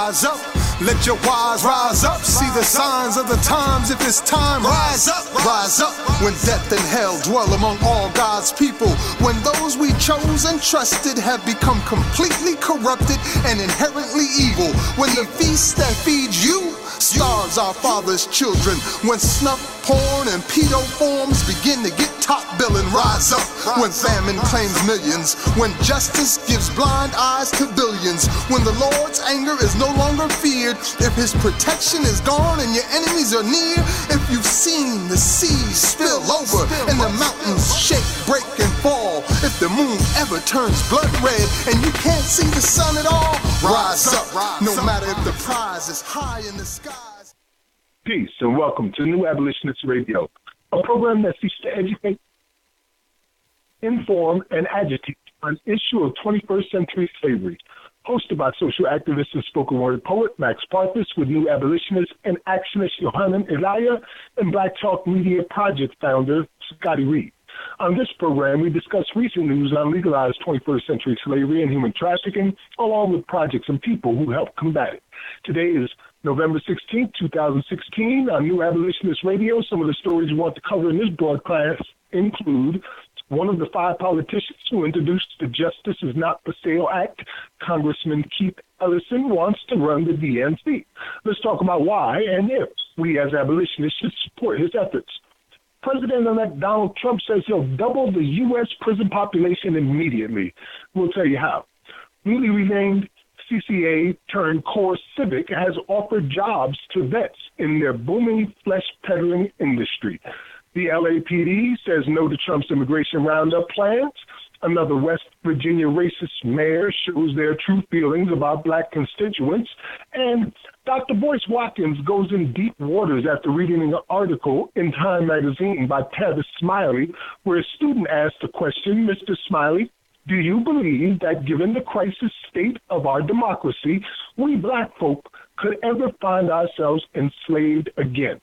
rise up. Let your wise rise up. See the signs of the times. If it's time, rise up, rise up. When death and hell dwell among all God's people, when those we chose and trusted have become completely corrupted and inherently evil, when the feast that feeds you starves our father's children, when snuff, porn, and pedo forms begin to get top billing, rise up. When famine claims millions, when justice gives blind eyes to billions, when the Lord's anger is no longer feared, if his protection is gone and your enemies are near, if you've seen the seas spill over and the mountains shake, break, and fall, if the moon ever turns blood red and you can't see the sun at all, rise up. No matter if the prize is high in the skies. Peace and welcome to New Abolitionists Radio, a program that seeks to educate, inform, and agitate on the issue of 21st century slavery. Hosted by social activist and spoken word poet Max Parthas with New Abolitionists and actionist Yohanan Elia and Black Talk Media Project founder Scotty Reed. On this program, we discuss recent news on legalized 21st century slavery and human trafficking, along with projects and people who help combat it. Today is November 16, 2016. On New Abolitionist Radio, some of the stories we want to cover in this broadcast include one of the 5 politicians who introduced the Justice is Not for Sale Act, Congressman Keith Ellison, wants to run the DNC. Let's talk about why and if we as abolitionists should support his efforts. President-elect Donald Trump says he'll double the U.S. prison population immediately. We'll tell you how. Newly renamed CCA turned Core Civic has offered jobs to vets in their booming flesh peddling industry. The LAPD says no to Trump's immigration roundup plans. Another West Virginia racist mayor shows their true feelings about black constituents. And Dr. Boyce Watkins goes in deep waters after reading an article in Time magazine by Tavis Smiley, where a student asked the question, Mr. Smiley, do you believe that given the crisis state of our democracy, we black folk could ever find ourselves enslaved again?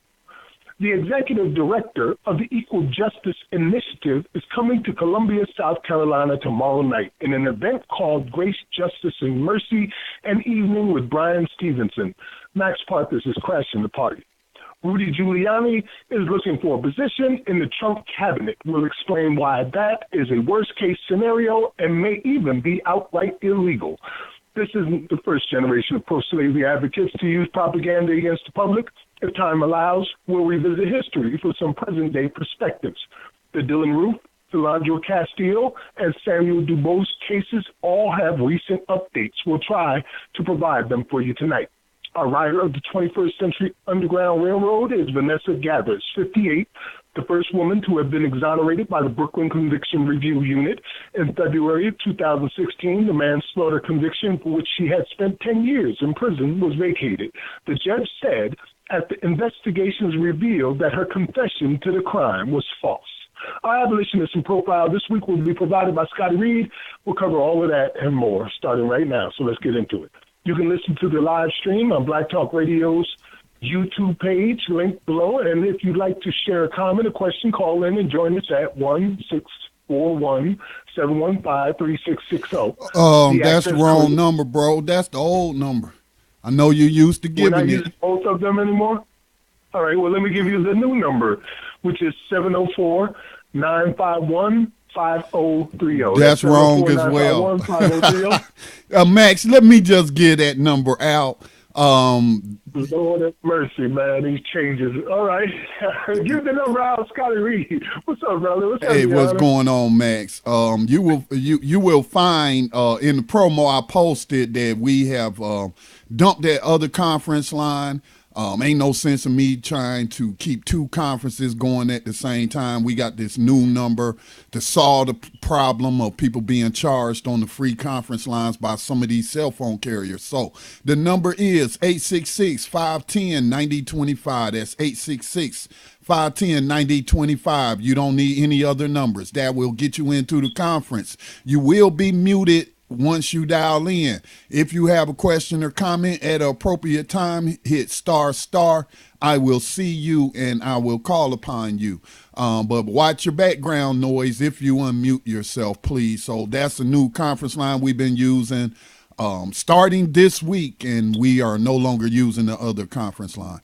The executive director of the Equal Justice Initiative is coming to Columbia, South Carolina tomorrow night in an event called Grace, Justice, and Mercy, an evening with Brian Stevenson. Max Parthas is crashing the party. Rudy Giuliani is looking for a position in the Trump cabinet. We'll explain why that is a worst-case scenario and may even be outright illegal. This isn't the first generation of pro-slavery advocates to use propaganda against the public. If time allows, we'll revisit history for some present-day perspectives. The Dylan Roof, Delandro Castillo, and Samuel Dubose cases all have recent updates. We'll try to provide them for you tonight. Our rider of the 21st Century Underground Railroad is Vanessa Gathers, 58, the first woman to have been exonerated by the Brooklyn Conviction Review Unit. In February of 2016, the manslaughter conviction for which she had spent 10 years in prison was vacated. The judge said that the investigations revealed that her confession to the crime was false. Our abolitionism profile this week will be provided by Scotty Reed. We'll cover all of that and more starting right now, so let's get into it. You can listen to the live stream on Black Talk Radio's YouTube page, linked below. And if you'd like to share a comment or question, call in and join us at 1-641-715-3660. That's the wrong number, bro. That's the old number. I know you used to giving it. We're not using both of them anymore? All right, well, let me give you the new number, which is 704-951-5030. That's wrong as well. Max, let me just get that number out. Lord have mercy, man. These changes. All right. Give the number out, Scotty Reed. What's up, brother? What's going on, Max? You will find in the promo I posted that we have dumped that other conference line. Ain't no sense in me trying to keep 2 conferences going at the same time. We got this new number to solve the problem of people being charged on the free conference lines by some of these cell phone carriers. So the number is 866-510-9025. That's 866-510-9025. You don't need any other numbers. That will get you into the conference. You will be muted once you dial in. If you have a question or comment at an appropriate time, hit **. I will see you and I will call upon you. But watch your background noise if you unmute yourself, please. So that's a new conference line we've been using. starting this week, and we are no longer using the other conference line.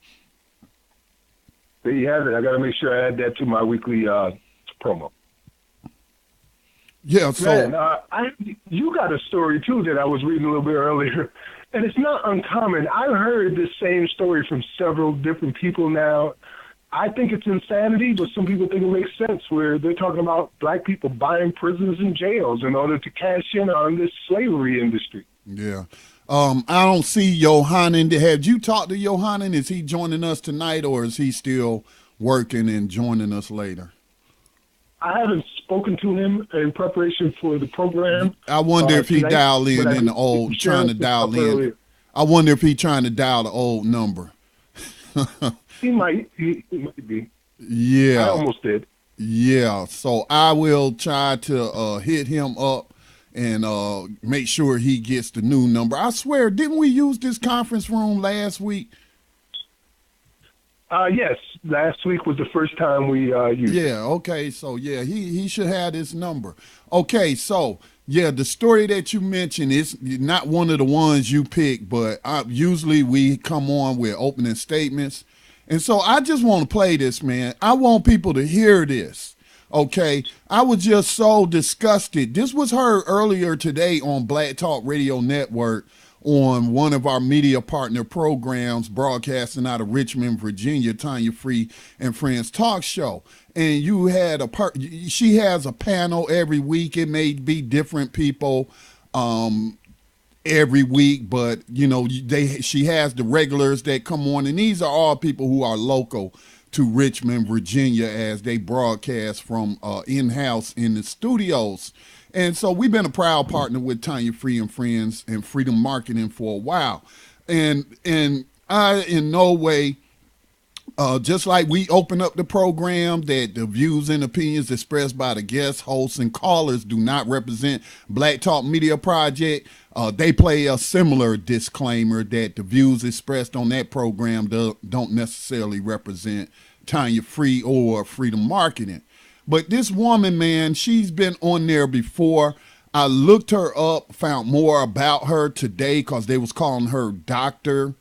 There you have it. I got to make sure I add that to my weekly promo. Yeah, so man, you got a story too that I was reading a little bit earlier, and it's not uncommon. I've heard this same story from several different people now. I think it's insanity, but some people think it makes sense, where they're talking about black people buying prisons and jails in order to cash in on this slavery industry. Yeah. I don't see Yohanan. Have you talked to Yohanan? Is he joining us tonight, or is he still working and joining us later? I haven't spoken to him in preparation for the program. I wonder if he tonight, dialed in the old, trying to dial in. Earlier. I wonder if he trying to dial the old number. He might be. Yeah. I almost did. Yeah. So I will try to hit him up and make sure he gets the new number. I swear, didn't we use this conference room last week? Yes, last week was the first time we used it. Yeah, okay, so yeah, he should have this number. Okay, so yeah, the story that you mentioned is not one of the ones you picked, but usually we come on with opening statements. And so I just want to play this, man. I want people to hear this, okay? I was just so disgusted. This was heard earlier today on Black Talk Radio Network, on one of our media partner programs broadcasting out of Richmond, Virginia, Tanya Free and Friends Talk Show. And you had she has a panel every week. It may be different people every week, but you know, she has the regulars that come on, and these are all people who are local to Richmond, Virginia, as they broadcast from in-house in the studios. And so we've been a proud partner with Tanya Free and Friends and Freedom Marketing for a while. And I in no way, just like we open up the program, that the views and opinions expressed by the guests, hosts, and callers do not represent Black Talk Media Project. They play a similar disclaimer that the views expressed on that program don't necessarily represent Tanya Free or Freedom Marketing. But this woman, man, she's been on there before. I looked her up, found more about her today because they was calling her doctor.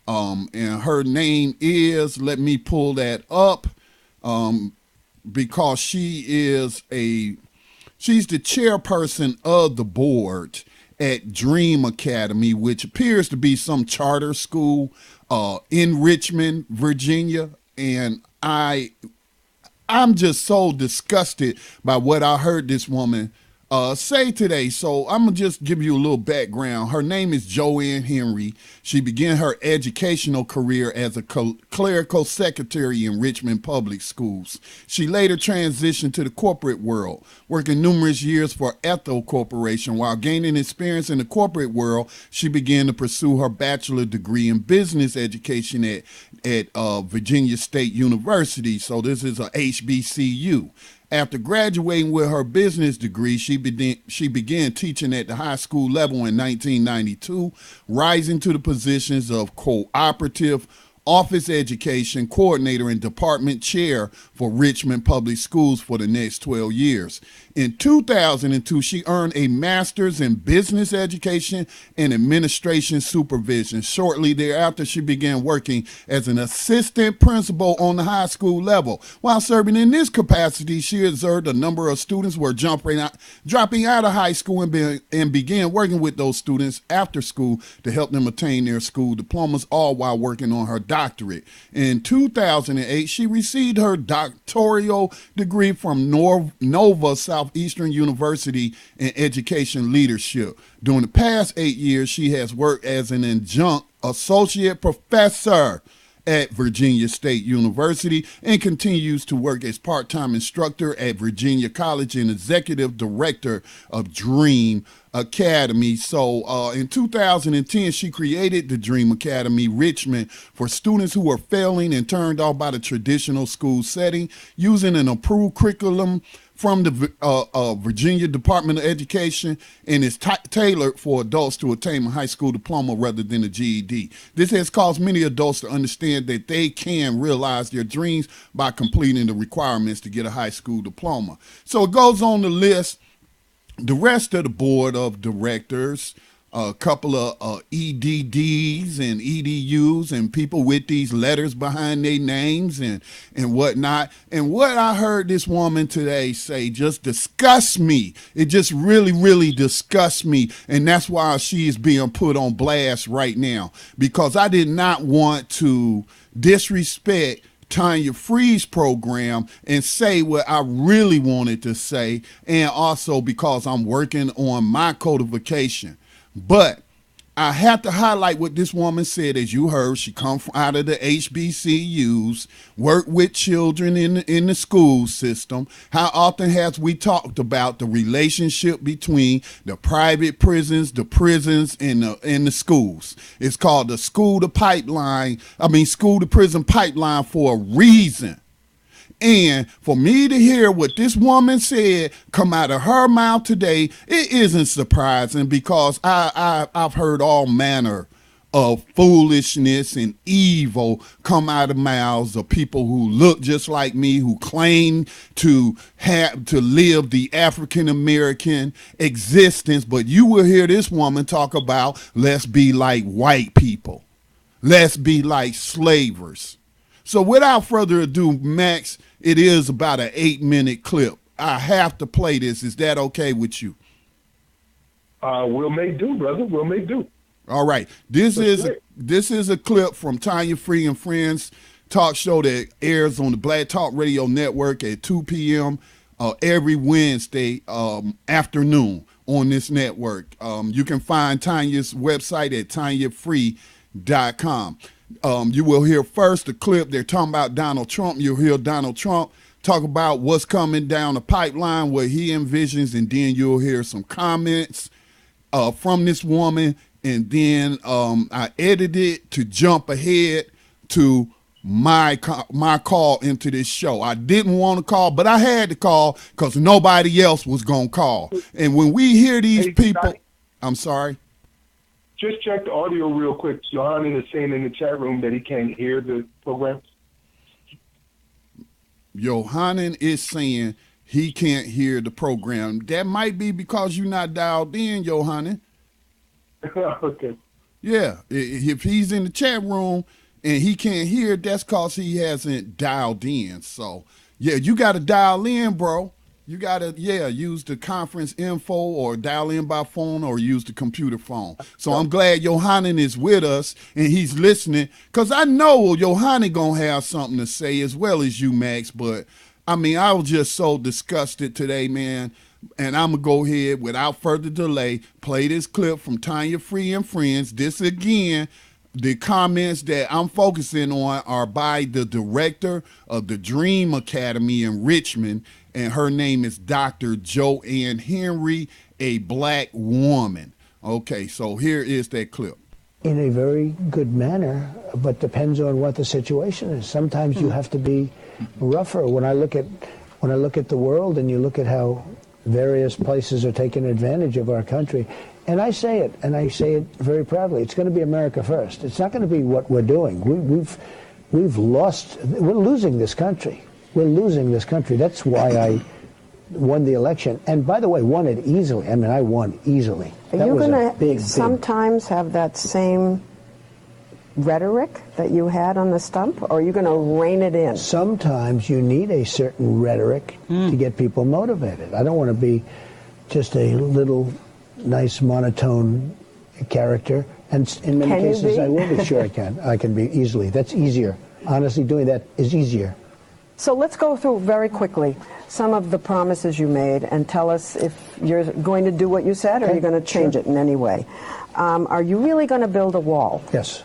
And her name is, let me pull that up, because she's the chairperson of the board at Dream Academy, which appears to be some charter school in Richmond, Virginia. And I'm just so disgusted by what I heard this woman say today. So I'm going to just give you a little background. Her name is Joanne Henry. She began her educational career as a clerical secretary in Richmond Public Schools. She later transitioned to the corporate world, working numerous years for Ethel Corporation. While gaining experience in the corporate world, she began to pursue her bachelor degree in business education at Virginia State University. So this is a HBCU. After graduating with her business degree, she began teaching at the high school level in 1992, rising to the positions of cooperative office education coordinator and department chair for Richmond Public Schools for the next 12 years. In 2002, she earned a master's in business education and administration supervision. Shortly thereafter, she began working as an assistant principal on the high school level. While serving in this capacity, she observed a number of students were dropping out of high school and began working with those students after school to help them attain their school diplomas, all while working on her doctorate. In 2008, she received her doctoral degree from Nova Southeastern University in education leadership. During the past 8 years, she has worked as an adjunct associate professor at Virginia State University and continues to work as part-time instructor at Virginia College and executive director of Dream Academy. So in 2010, she created the Dream Academy Richmond for students who were failing and turned off by the traditional school setting, using an approved curriculum from the Virginia Department of Education, and is tailored for adults to attain a high school diploma rather than a GED. This has caused many adults to understand that they can realize their dreams by completing the requirements to get a high school diploma. So it goes on to list the rest of the board of directors. a couple of EDDs and EDUs and people with these letters behind their names and whatnot. And what I heard this woman today say just disgusts me. It just really, really disgusts me. And that's why she is being put on blast right now, because I did not want to disrespect Tanya Free's program and say what I really wanted to say, and also because I'm working on my codification. But I have to highlight what this woman said. As you heard, she come out of the HBCUs, worked with children in the school system. How often has we talked about the relationship between the private prisons, the prisons, and the schools? It's called the school to prison pipeline for a reason. And for me to hear what this woman said come out of her mouth today, it isn't surprising, because I've heard all manner of foolishness and evil come out of mouths of people who look just like me, who claim to live the African American existence. But you will hear this woman talk about, let's be like white people, let's be like slavers. So without further ado, Max, it is about an 8-minute clip. I have to play this. Is that okay with you? We'll make do, brother. We'll make do. All right. This is a clip from Tanya Free and Friends talk show that airs on the Black Talk Radio Network at 2 p.m. Every Wednesday afternoon on this network. You can find Tanya's website at tanyafree.com. You will hear first the clip. They're talking about Donald Trump. You'll hear Donald Trump talk about what's coming down the pipeline, what he envisions, and then you'll hear some comments from this woman. And then I edited it to jump ahead to my call into this show. I didn't want to call, but I had to call because nobody else was going to call. And when we hear these people, I'm sorry. Just check the audio real quick. Johanna is saying in the chat room that he can't hear the program. Johanna is saying he can't hear the program. That might be because you're not dialed in, Johanna. Okay. Yeah, if he's in the chat room and he can't hear, that's because he hasn't dialed in. So, yeah, you got to dial in, bro. You got to, use the conference info or dial in by phone or use the computer phone. So I'm glad Johanna is with us and he's listening, because I know Johanna going to have something to say as well as you, Max. But, I mean, I was just so disgusted today, man. And I'm going to go ahead, without further delay, play this clip from Tanya Free and Friends. This, again, the comments that I'm focusing on are by the director of the Dream Academy in Richmond, and her name is Dr. Joanne Henry, a black woman. Okay, so here is that clip. In a very good manner, but depends on what the situation is. Sometimes you have to be rougher. When I look at the world and you look at how various places are taking advantage of our country, and I say it very proudly, it's going to be America first. It's not going to be what we're doing. We're losing this country. We're losing this country. That's why I won the election. And by the way, won it easily. I mean, I won easily. Are you going to sometimes have that same rhetoric that you had on the stump, or are you going to rein it in? Sometimes you need a certain rhetoric to get people motivated. I don't want to be just a little nice monotone character. And in many cases, I will be. Sure, I can. I can be easily. That's easier. Honestly, doing that is easier. So let's go through very quickly some of the promises you made and tell us if you're going to do what you said or you're going to change it in any way. Are you really going to build a wall? Yes.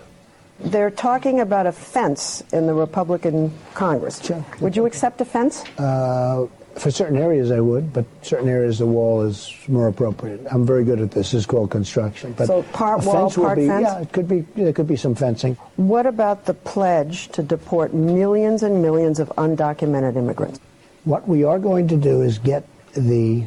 They're talking about a fence in the Republican Congress. Sure. Would you accept a fence? For certain areas I would, but certain areas the wall is more appropriate. I'm very good at this. It's called construction. But so part wall, part fence? Yeah, it could be. There could be some fencing. What about the pledge to deport millions and millions of undocumented immigrants? What we are going to do is get the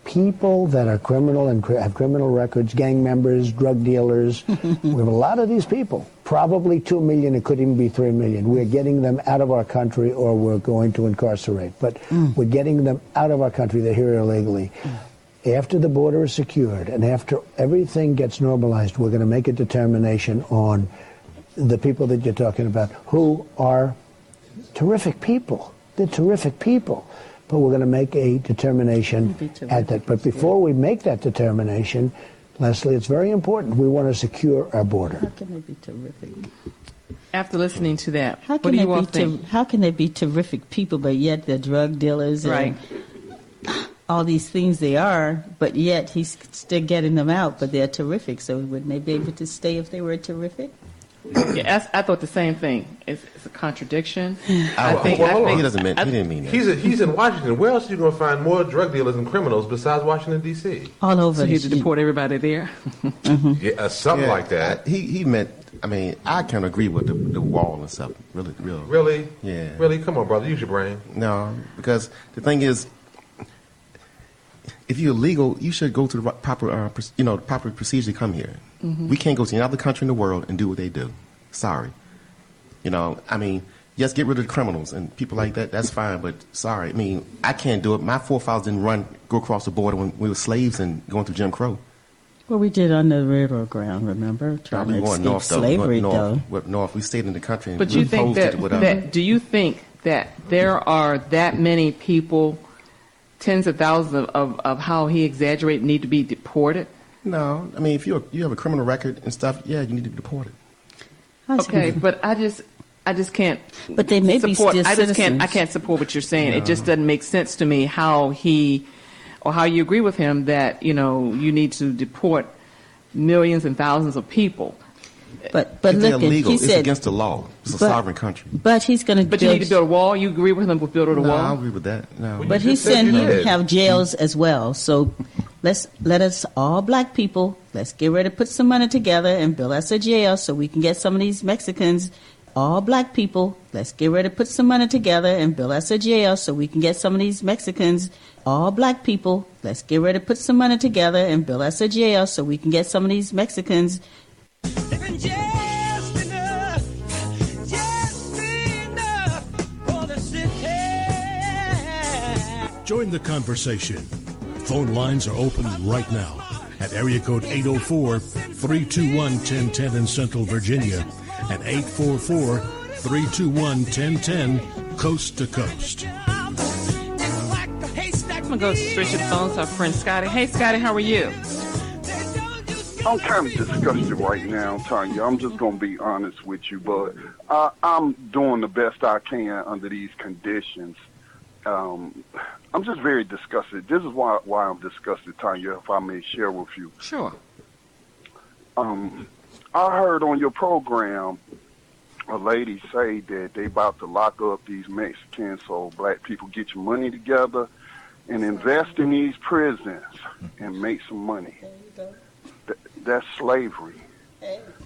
people that are criminal and have criminal records, gang members, drug dealers. We have a lot of these people. Probably 2 million, it could even be 3 million. We're getting them out of our country or we're going to incarcerate. But we're getting them out of our country. They're here illegally. after the border is secured and after everything gets normalized, we're going to make a determination on the people that you're talking about, who are terrific people. They're terrific people. But we're going to make a determination at that. But before we make that determination, Leslie, it's very important. We want to secure our border. How can they be terrific? After listening to that, How what can do they you all be think? how can they be terrific people, but yet they're drug dealers and Right. all these things they are, but yet he's still getting them out, but they're terrific. So wouldn't they be able to stay if they were terrific? Yeah, I thought the same thing. It's a contradiction. He doesn't mean. He didn't mean that. He's in Washington. Where else are you going to find more drug dealers and criminals besides Washington D.C.? All over. So you had to deport everybody there. Yeah, something like that. He meant. I mean, I can agree with the wall and stuff. Really? Yeah. Really? Come on, brother. Use your brain. No, because the thing is, if you're illegal, you should go to the proper, proper procedure to come here. Mm-hmm. We can't go to any other country in the world and do what they do. Sorry. I mean, yes, get rid of the criminals and people like that. That's fine, but sorry. I mean, I can't do it. My forefathers didn't go across the border when we were slaves and going through Jim Crow. Well, we did on the railroad ground, remember? Trying to escape slavery, though. North. We stayed in the country and But you think do you think that there are that many people, tens of thousands of how he exaggerated, need to be deported? No. I mean, if you have a criminal record and stuff, yeah, you need to be deported. Okay, but I just can't. But they may support, be still citizens. I can't support what you're saying. No. It just doesn't make sense to me how you agree with him that you need to deport millions and thousands of people. But if look, illegal, he said it's against the law. It's a sovereign country. But he's going to. But you need to build a wall. You agree with him with building a wall? No, I agree with that. No. But he said he would have jails as well. So let us all black people. Let's get ready to put some money together and build us a jail so we can get some of these Mexicans. All black people. Let's get ready to put some money together and build us a jail so we can get some of these Mexicans. All black people. Let's get ready to put some money together and build us a jail so we can get some of these Mexicans. Join the conversation. Phone lines are open right now at area code 804-321-1010 in Central Virginia and 844-321-1010 coast to coast. I'm going to go straight to the phone to our friend Scotty. Hey, Scotty, how are you? I'm kind of disgusted right now, Tanya. I'm just going to be honest with you, but I'm doing the best I can under these conditions. I'm just very disgusted. This is why I'm disgusted, Tanya, if I may share with you. Sure. I heard on your program a lady say that they about to lock up these Mexicans so black people get your money together and invest in these prisons and make some money. That's slavery.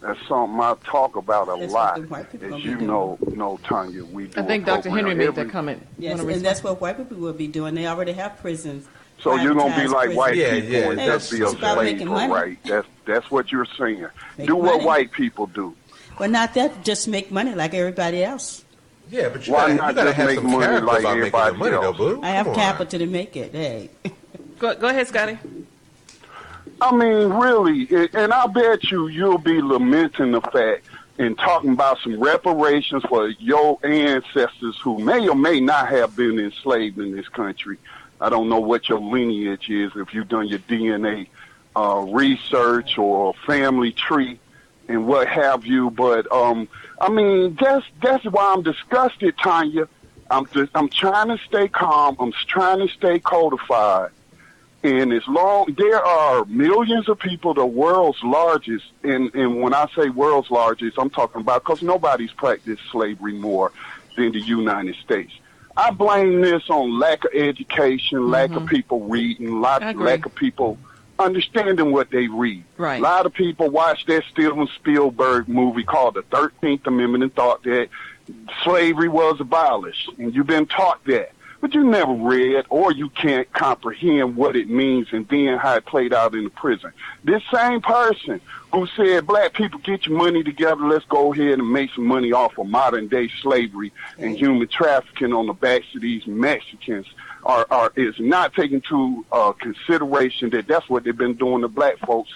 That's something I talk about a lot. As you know, Tanya, we do. I think Dr. Henry made that comment. Yes, and that's what white people will be doing. They already have prisons. So you're going to be like white people and just be a slave, right? That's what you're saying. Do what white people do. Well, not that, just make money like everybody else. Yeah, but you got to have some money like everybody else. Though, boo. I have capital to make it. Hey. Go ahead, Scotty. I mean, really, and I bet you'll be lamenting the fact and talking about some reparations for your ancestors who may or may not have been enslaved in this country. I don't know what your lineage is, if you've done your DNA research or family tree and what have you, but I mean, that's why I'm disgusted, Tanya. I'm trying to stay calm. I'm trying to stay codified. And as long there are millions of people, the world's largest, and when I say world's largest, I'm talking about because nobody's practiced slavery more than the United States. I blame this on lack of education, lack of people reading, lack of people understanding what they read. Right. A lot of people watch that Steven Spielberg movie called The 13th Amendment and thought that slavery was abolished, and you've been taught that. But you never read or you can't comprehend what it means and then how it played out in the prison. This same person who said, black people, get your money together, let's go ahead and make some money off of modern-day slavery and human trafficking on the backs of these Mexicans. is not taking into consideration that that's what they've been doing to black folks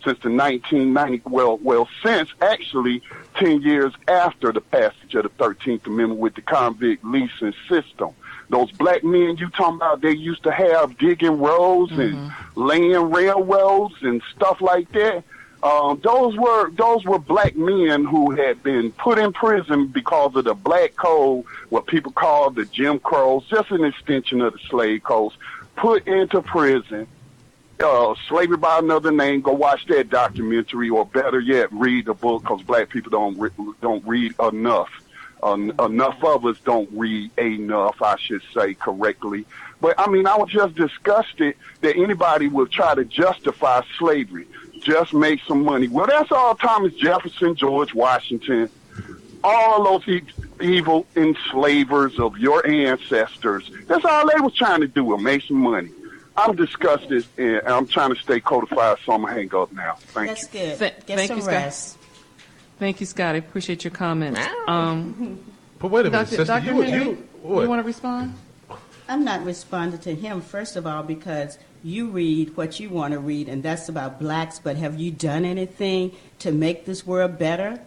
since the 1990, since actually 10 years after the passage of the 13th Amendment with the convict leasing system. Those black men you talking about, they used to have digging roads and laying railroads and stuff like that. Those were black men who had been put in prison because of the black code, what people call the Jim Crows, just an extension of the slave codes, put into prison. Slavery by Another Name. Go watch that documentary, or better yet, read the book, because black people don't read enough. Enough of us don't read enough, I should say correctly. But I mean, I was just disgusted that anybody would try to justify slavery, just make some money. Well, that's all Thomas Jefferson, George Washington, all those evil enslavers of your ancestors. That's all they was trying to do, was make some money. I'm disgusted, and I'm trying to stay codified, so I'm going to hang up now. Thank you. That's good. Get Thank some you, rest. Scott. Thank you, Scott. I appreciate your comments. But wait a minute, sister. Dr. Henry, you want to respond? I'm not responding to him, first of all, because you read what you want to read, and that's about blacks, but have you done anything to make this world better?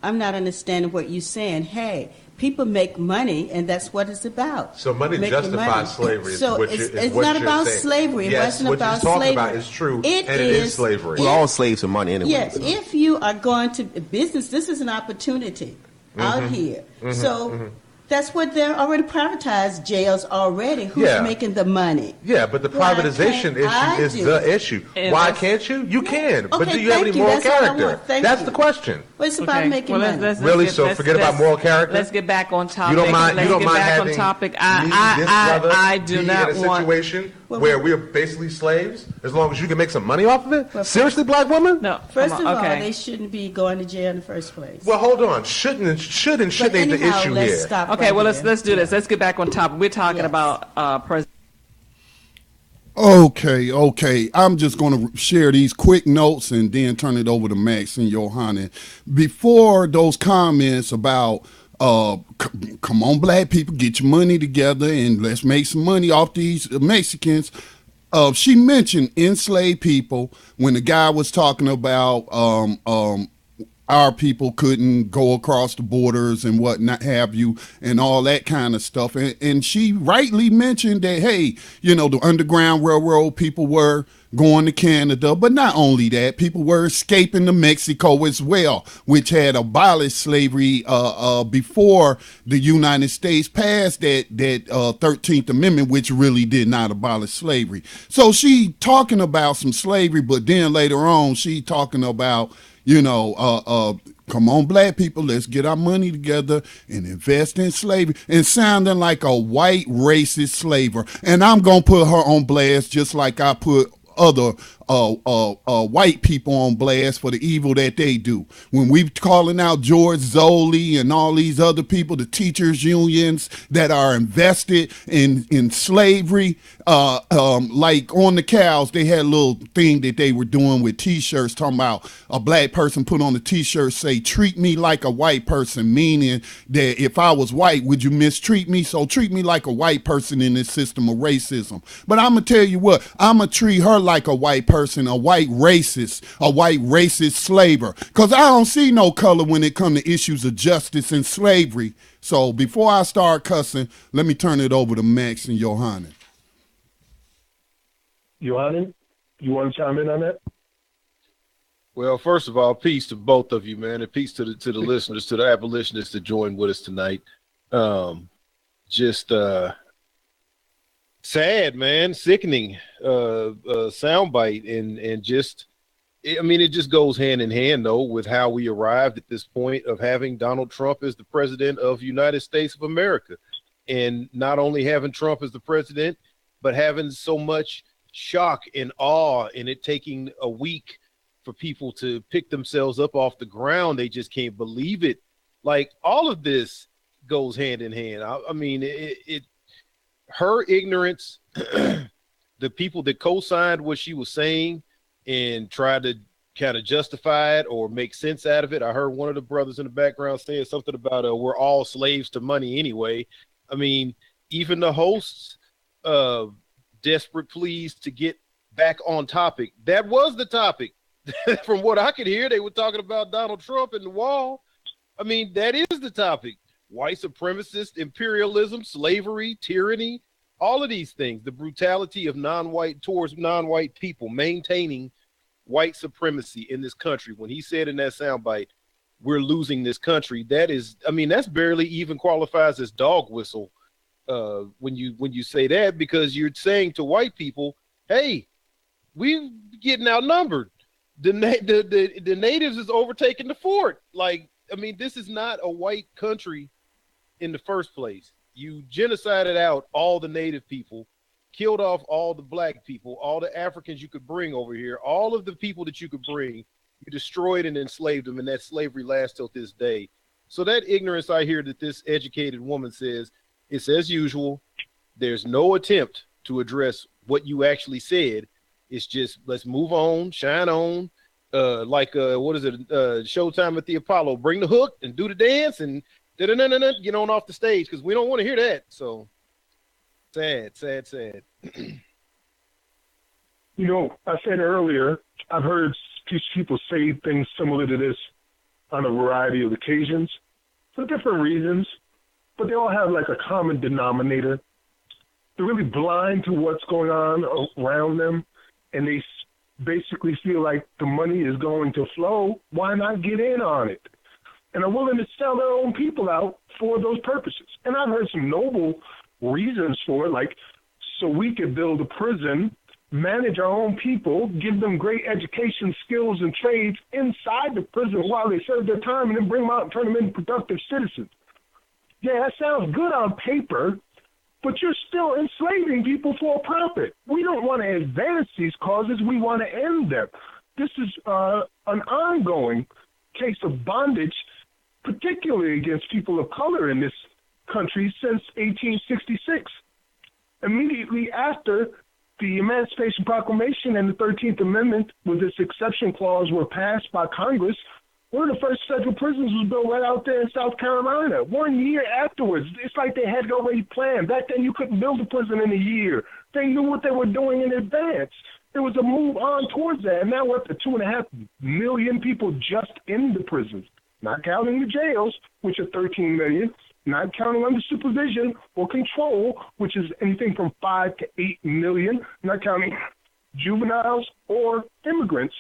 I'm not understanding what you're saying. Hey, people make money, and that's what it's about. So money justifies slavery. So it's not about slavery. It wasn't about slavery. What you're talking about is true, and it is slavery. We're all slaves for money anyway. Yes, if you are going to business, this is an opportunity out here. So that's what they're already privatized jails already. Who's making the money? Yeah, but the privatization issue is the issue. Why can't you? You can. But do you have any moral character? That's the question. Well, it's about making money. Really? So forget about moral character? Let's get back on topic. You don't mind having on topic. I do not in a situation where we're basically slaves, as long as you can make some money off of it? Well, seriously, black woman? No. First of all, they shouldn't be going to jail in the first place. Well, hold on. Should ain't the issue here. Okay, well, let's do this. Let's get back on topic. We're talking about President. Okay. I'm just going to share these quick notes and then turn it over to Max and Johanna. Before those comments about come on, black people, get your money together and let's make some money off these Mexicans. She mentioned enslaved people when the guy was talking about our people couldn't go across the borders and what not have you and all that kind of stuff. And she rightly mentioned that, hey, the Underground Railroad people were going to Canada, but not only that, people were escaping to Mexico as well, which had abolished slavery before the United States passed that 13th Amendment, which really did not abolish slavery. So she talking about some slavery, but then later on she talking about come on, black people, let's get our money together and invest in slavery, and sounding like a white racist slaver. And I'm going to put her on blast just like I put other white people on blast for the evil that they do. When we calling out George Zoley and all these other people, the teachers unions that are invested in slavery, like on the cows, they had a little thing that they were doing with t-shirts talking about a black person put on the t-shirt, say, treat me like a white person, meaning that if I was white, would you mistreat me? So treat me like a white person in this system of racism. But I'm going to tell you what, I'm going to treat her like a white person, a white racist slaver, because I don't see no color when it comes to issues of justice and slavery. So before I start cussing, let me turn it over to Max and Johanna. Johanna, you want to chime in on that? Well, first of all, peace to both of you, man, and peace to the listeners, to the abolitionists that joined with us tonight. Sad, man, sickening soundbite, and just, I mean, it just goes hand in hand, though, with how we arrived at this point of having Donald Trump as the president of the United States of America, and not only having Trump as the president, but having so much shock and awe, and it taking a week for people to pick themselves up off the ground. They just can't believe it. Like, all of this goes hand in hand. I mean, her ignorance, the people that co-signed what she was saying and tried to kind of justify it or make sense out of it. I heard one of the brothers in the background saying something about we're all slaves to money anyway. I mean, even the hosts desperate pleas to get back on topic. That was the topic. From what I could hear, they were talking about Donald Trump and the wall. I mean, that is the topic. White supremacist, imperialism, slavery, tyranny, all of these things, the brutality of non-white towards non-white people, maintaining white supremacy in this country. When he said in that soundbite, we're losing this country, that is, I mean, that's barely even qualifies as dog whistle when you say that, because you're saying to white people, hey, we getting outnumbered. The natives is overtaking the fort. Like, I mean, this is not a white country in the first place. You genocided out all the native people, killed off all the black people, all the Africans you could bring over here, all of the people that you could bring, you destroyed and enslaved them, and that slavery lasts till this day. So that ignorance I hear that this educated woman says, it's as usual. There's no attempt to address what you actually said. It's just, let's move on, shine on. What is it? Showtime at the Apollo. Bring the hook and do the dance and get on off the stage, because we don't want to hear that. So sad. You know, I said earlier, I've heard people say things similar to this on a variety of occasions for different reasons, but they all have like a common denominator. They're really blind to what's going on around them, and they basically feel like the money is going to flow. Why not get in on it? And are willing to sell their own people out for those purposes. And I've heard some noble reasons for it, like so we could build a prison, manage our own people, give them great education, skills, and trades inside the prison while they serve their time, and then bring them out and turn them into productive citizens. Yeah, that sounds good on paper, but you're still enslaving people for a profit. We don't want to advance these causes. We want to end them. This is an ongoing case of bondage, particularly against people of color in this country, since 1866. Immediately after the Emancipation Proclamation and the 13th Amendment, with its exception clause, were passed by Congress, one of the first federal prisons was built right out there in South Carolina. 1 year afterwards, it's like they had it already planned. Back then, you couldn't build a prison in a year. They knew what they were doing in advance. There was a move on towards that, and now we're up to 2.5 million people just in the prisons, not counting the jails, which are 13 million, not counting under supervision or control, which is anything from 5 to 8 million, not counting juveniles or immigrants.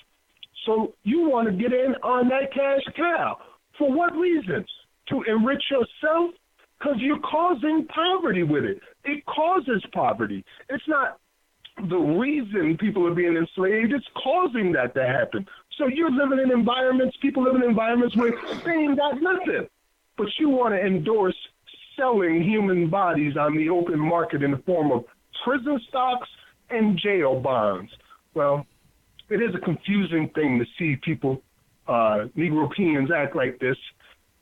So you want to get in on that cash cow. For what reasons? To enrich yourself? Because you're causing poverty with it. It causes poverty. It's not the reason people are being enslaved. It's causing that to happen. So you're living in environments, people live in environments where they ain't got nothing. But you want to endorse selling human bodies on the open market in the form of prison stocks and jail bonds. Well, it is a confusing thing to see people, Negropeans, act like this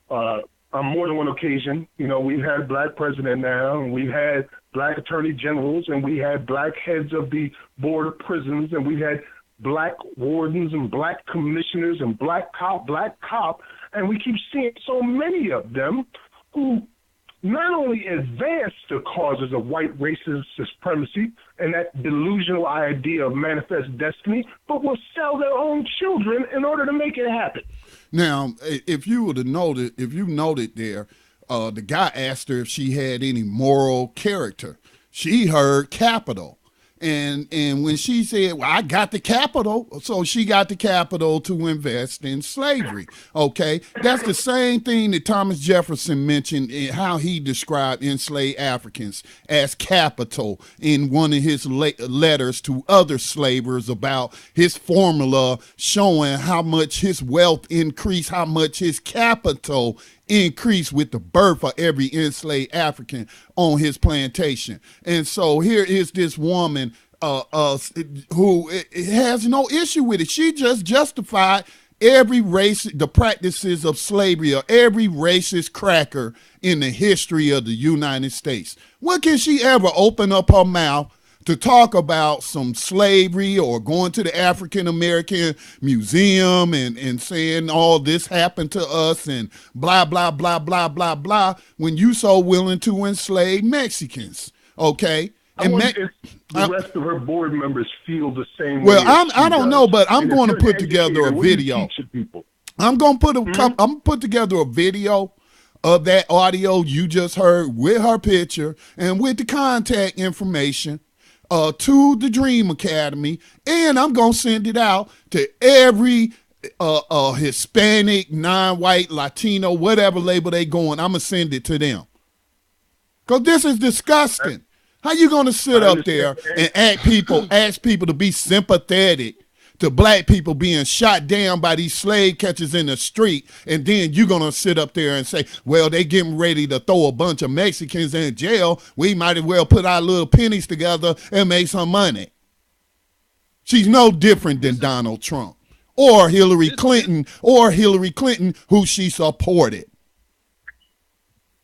on more than one occasion. You know, we've had black president now, and we've had black attorney generals, and we had black heads of the board of prisons, and we've had black wardens and black commissioners and black cop, and we keep seeing so many of them who not only advance the causes of white racist supremacy and that delusional idea of manifest destiny, but will sell their own children in order to make it happen. Now, if you would have noted, if you noted there, the guy asked her if she had any moral character. She heard capital. And when she said, well, I got the capital, so she got the capital to invest in slavery. Okay, that's the same thing that Thomas Jefferson mentioned in how he described enslaved Africans as capital in one of his letters to other slavers about his formula showing how much his wealth increased, how much his capital increased with the birth of every enslaved African on his plantation. And so here is this woman who has no issue with it. She just justified every race, the practices of slavery, or every racist cracker in the history of the United States. When can she ever open up her mouth to talk about some slavery or going to the African American Museum and saying all this happened to us and blah, blah, blah, blah, blah, blah, when you so willing to enslave Mexicans, okay? I wonder if the rest of her board members feel the same way. Well, I don't know, but I'm going to put together a video. I'm going to put together a video of that audio you just heard with her picture and with the contact information to the Dream Academy, and I'm going to send it out to every Hispanic, non-white, Latino, whatever label they going. I'm going to send it to them. Because this is disgusting. How you going to sit up there and ask people to be sympathetic to black people being shot down by these slave catchers in the street, and then you're going to sit up there and say, well, they getting ready to throw a bunch of Mexicans in jail. We might as well put our little pennies together and make some money. She's no different than Donald Trump or Hillary Clinton, who she supported.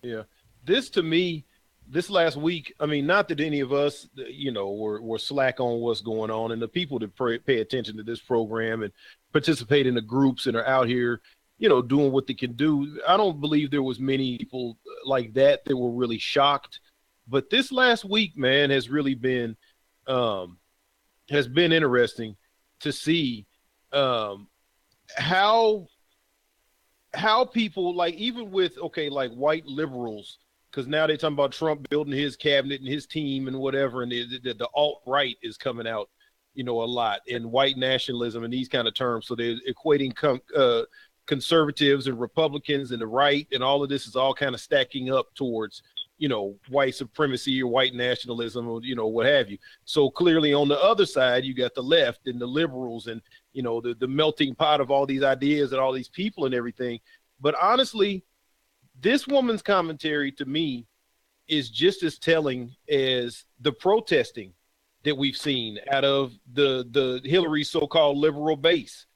Yeah. This, to me, this last week, I mean, not that any of us, were slack on what's going on, and the people that pay attention to this program and participate in the groups and are out here, doing what they can do. I don't believe there was many people like that were really shocked. But this last week, man, has really been interesting to see how people, like, even with like white liberals. Because now they're talking about Trump building his cabinet and his team and whatever, and the alt-right is coming out, a lot, and white nationalism and these kind of terms. So they're equating conservatives and Republicans and the right, and all of this is all kind of stacking up towards, white supremacy or white nationalism or, what have you. So clearly on the other side, you got the left and the liberals and, the melting pot of all these ideas and all these people and everything. But honestly, this woman's commentary to me is just as telling as the protesting that we've seen out of the Hillary so-called liberal base.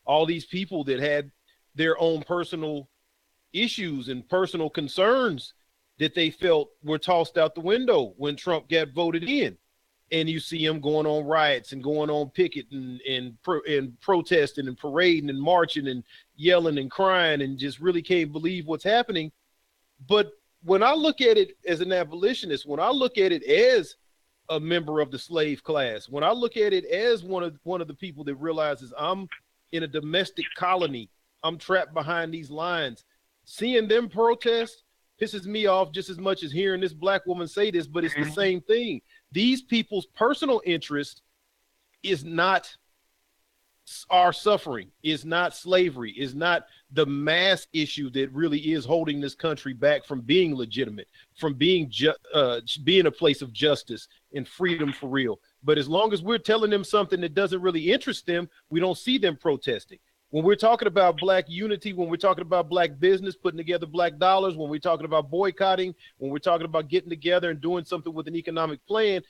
All these people that had their own personal issues and personal concerns that they felt were tossed out the window when Trump got voted in. And you see them going on riots and going on picketing and protesting and parading and marching and yelling and crying and just really can't believe what's happening. But when I look at it as an abolitionist, when I look at it as a member of the slave class, when I look at it as one of the people that realizes I'm in a domestic colony, I'm trapped behind these lines, seeing them protest pisses me off just as much as hearing this black woman say this, but it's the same thing. These people's personal interest is not our suffering, is not slavery, is not the mass issue that really is holding this country back from being legitimate, from being being a place of justice and freedom for real. But as long as we're telling them something that doesn't really interest them, we don't see them protesting. When we're talking about black unity, when we're talking about black business, putting together black dollars, when we're talking about boycotting, when we're talking about getting together and doing something with an economic plan,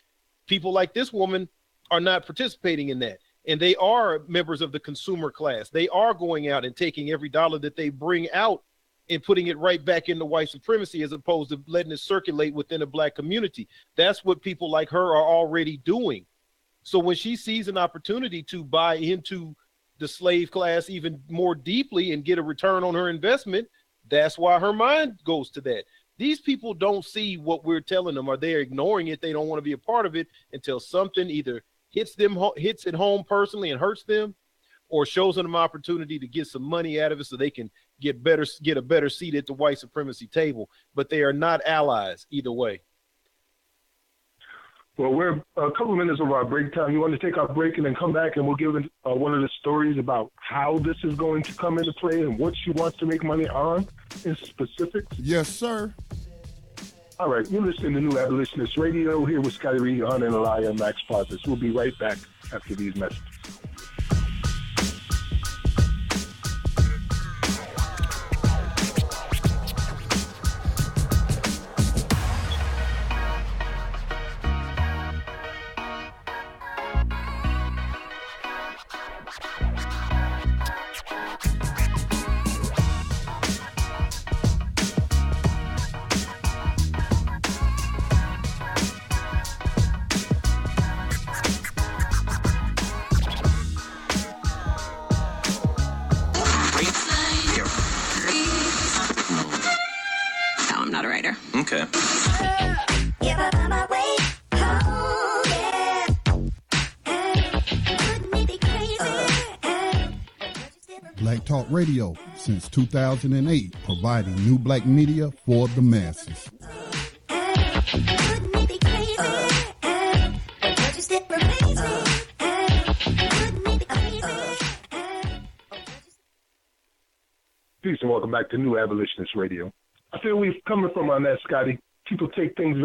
people like this woman are not participating in that. And they are members of the consumer class. They are going out and taking every dollar that they bring out and putting it right back into white supremacy, as opposed to letting it circulate within the black community. That's what people like her are already doing. So when she sees an opportunity to buy into the slave class even more deeply and get a return on her investment, that's why her mind goes to that. These people don't see what we're telling them, or they're ignoring it. They don't want to be a part of it until something either hits it home personally and hurts them, or shows them an opportunity to get some money out of it so they can get a better seat at the white supremacy table. But they are not allies either way. Well, we're a couple of minutes of our break time. You want to take our break and then come back and we'll give one of the stories about how this is going to come into play and what she wants to make money on in specifics? Yes, sir. All right, you're listening to New Abolitionist Radio here with Scotty Reed, Hun, and Elia and Max Parthas. We'll be right back after these messages. Black Talk Radio since 2008, providing new black media for the masses. Peace and welcome back to New Abolitionist Radio. I feel we've coming from on that, Scotty. People take things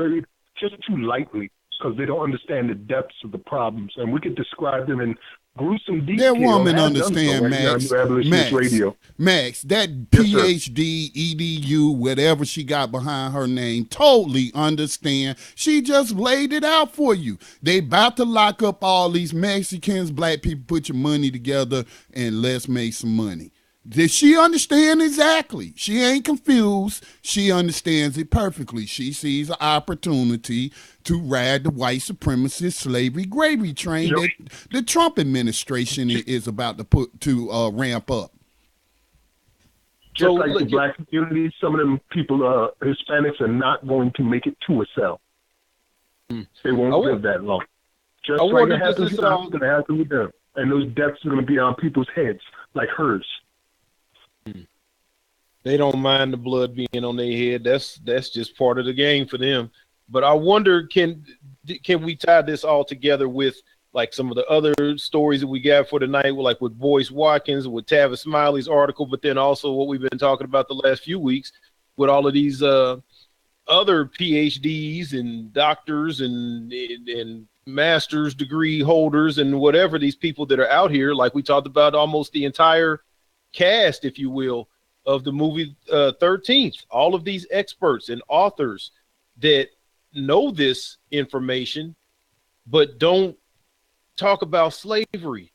just too lightly because they don't understand the depths of the problems, and we could describe them in gruesome detail. That woman understand, Max. Max, that PhD, EDU, whatever she got behind her name, totally understand. She just laid it out for you. They about to lock up all these Mexicans, black people, put your money together, and let's make some money. Does she understand exactly? She ain't confused. She understands it perfectly. She sees an opportunity to ride the white supremacist slavery gravy train that the Trump administration is about to ramp up. Just like the black community, some of them people, Hispanics, are not going to make it to a cell. They won't live that long. Just like it happens, it's going to happen with them. And those deaths are going to be on people's heads, like hers. They don't mind the blood being on their head. That's just part of the game for them. But I wonder, can we tie this all together with like some of the other stories that we got for tonight, like with Boyce Watkins, with Tavis Smiley's article, but then also what we've been talking about the last few weeks with all of these other PhDs and doctors and master's degree holders and whatever, these people that are out here, like we talked about almost the entire cast, if you will, of the movie 13th, all of these experts and authors that know this information but don't talk about slavery.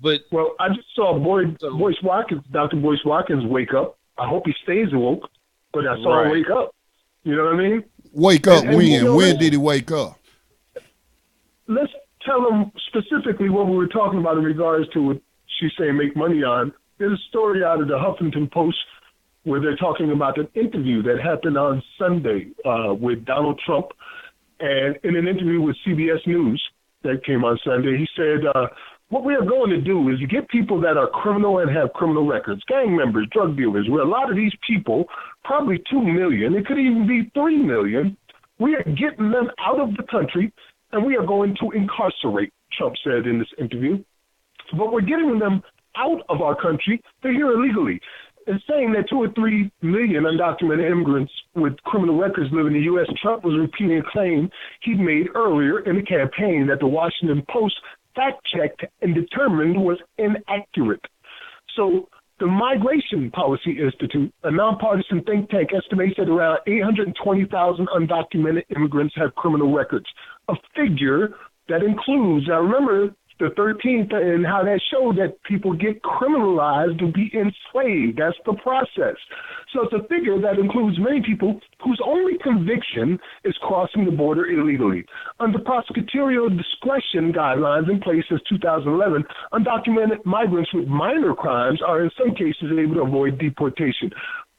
But well, I just saw Boyce Watkins, Dr. Boyce Watkins wake up. I hope he stays awoke, but I saw him wake up. You know what I mean? Wake up when? When did he wake up? Let's tell him specifically what we were talking about in regards to what she's saying make money on. There's a story out of the Huffington Post where they're talking about an interview that happened on Sunday with Donald Trump. And in an interview with CBS News that came on Sunday, he said, what we are going to do is you get people that are criminal and have criminal records, gang members, drug dealers, where a lot of these people, probably 2 million, it could even be 3 million, we are getting them out of the country and we are going to incarcerate, Trump said in this interview. But we're getting them out of our country. They're here illegally. And saying that 2 or 3 million undocumented immigrants with criminal records live in the U.S., Trump was repeating a claim he'd made earlier in the campaign that the Washington Post fact-checked and determined was inaccurate. So the Migration Policy Institute, a nonpartisan think tank, estimates that around 820,000 undocumented immigrants have criminal records, a figure that includes, now remember, the 13th and how that showed that people get criminalized to be enslaved. That's the process. So it's a figure that includes many people whose only conviction is crossing the border illegally. Under prosecutorial discretion guidelines in place since 2011, undocumented migrants with minor crimes are in some cases able to avoid deportation.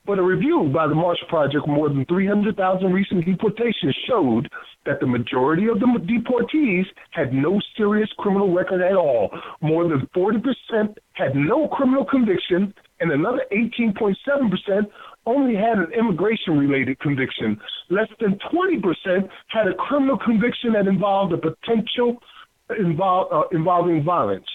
But a review by the Marshall Project, more than 300,000 recent deportations showed that the majority of the deportees had no serious criminal record at all. More than 40% had no criminal conviction, and another 18.7% only had an immigration-related conviction. Less than 20% had a criminal conviction that involved a potential involving violence.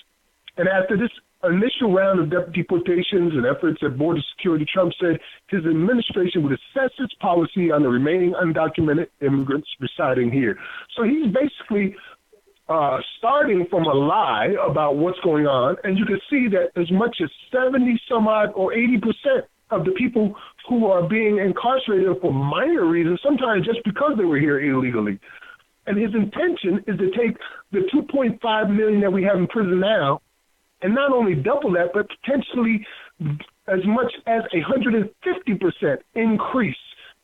And after this initial round of deportations and efforts at border security, Trump said his administration would assess its policy on the remaining undocumented immigrants residing here. So he's basically starting from a lie about what's going on, and you can see that as much as 70 some odd or 80% of the people who are being incarcerated for minor reasons, sometimes just because they were here illegally. And his intention is to take the 2.5 million that we have in prison now and not only double that, but potentially as much as 150% increase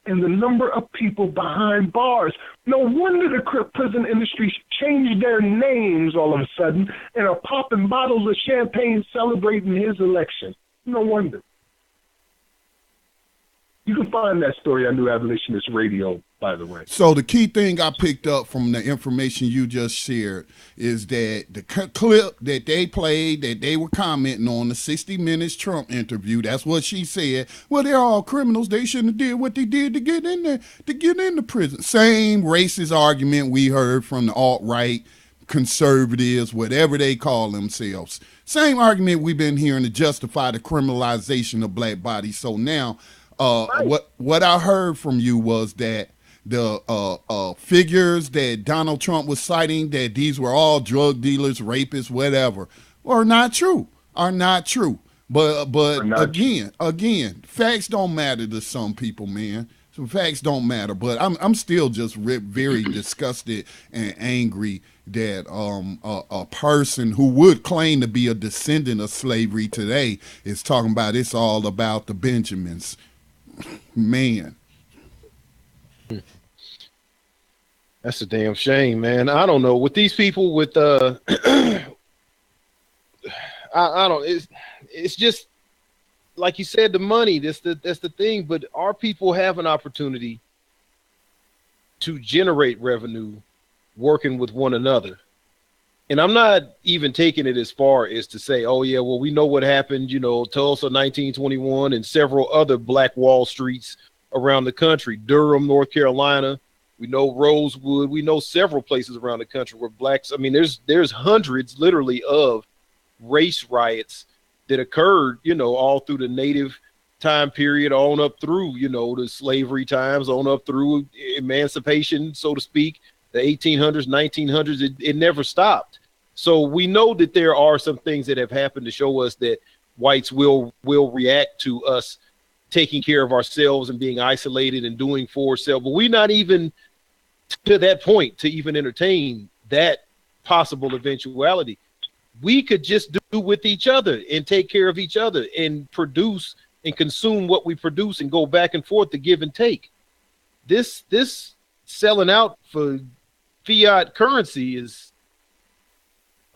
in the number of people behind bars. No wonder the prison industry changed their names all of a sudden and are popping bottles of champagne celebrating his election. No wonder. You can find that story on New Abolitionist Radio by the way. So the key thing I picked up from the information you just shared is that the clip that they played, that they were commenting on, the 60 Minutes Trump interview, that's what she said. Well, they're all criminals. They shouldn't have did what they did to get in there, to get into prison. Same racist argument we heard from the alt-right, conservatives, whatever they call themselves. Same argument we've been hearing to justify the criminalization of black bodies. So now, what I heard from you was that the figures that Donald Trump was citing, that these were all drug dealers, rapists, whatever, are not true. But again, facts don't matter to some people, man. So facts don't matter. But I'm still just very disgusted and angry that a person who would claim to be a descendant of slavery today is talking about it's all about the Benjamins. Man. That's a damn shame, man. I don't know. With these people with I don't, it's just like you said, the money, that's the thing, but our people have an opportunity to generate revenue working with one another. And I'm not even taking it as far as to say, oh yeah, well, we know what happened, Tulsa 1921 and several other Black Wall Streets around the country, Durham, North Carolina. We know Rosewood. We know several places around the country where blacks, I mean, there's hundreds literally of race riots that occurred, all through the native time period, on up through, the slavery times, on up through emancipation, so to speak, the 1800s, 1900s, it never stopped. So we know that there are some things that have happened to show us that whites will react to us taking care of ourselves and being isolated and doing for ourselves. But we're not even to that point to even entertain that possible eventuality. We could just do with each other and take care of each other and produce and consume what we produce and go back and forth to give and take. This selling out for fiat currency is,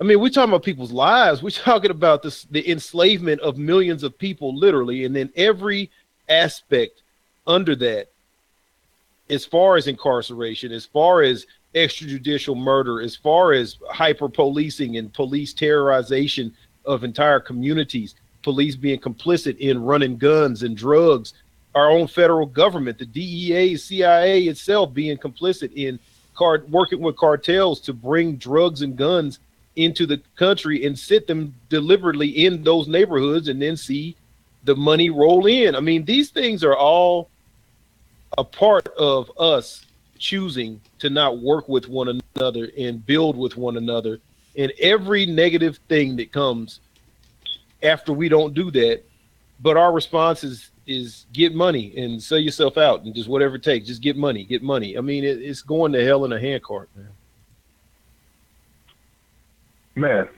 I mean, we're talking about people's lives. We're talking about the enslavement of millions of people, literally, and then every aspect under that, as far as incarceration, as far as extrajudicial murder, as far as hyper policing and police terrorization of entire communities, police being complicit in running guns and drugs, our own federal government, the DEA, CIA itself being complicit in working with cartels to bring drugs and guns into the country and sit them deliberately in those neighborhoods and then see the money roll in. I mean, these things are all a part of us choosing to not work with one another and build with one another. And every negative thing that comes after we don't do that, but our response is get money and sell yourself out and just whatever it takes, just get money. I mean, it's going to hell in a handcart, man.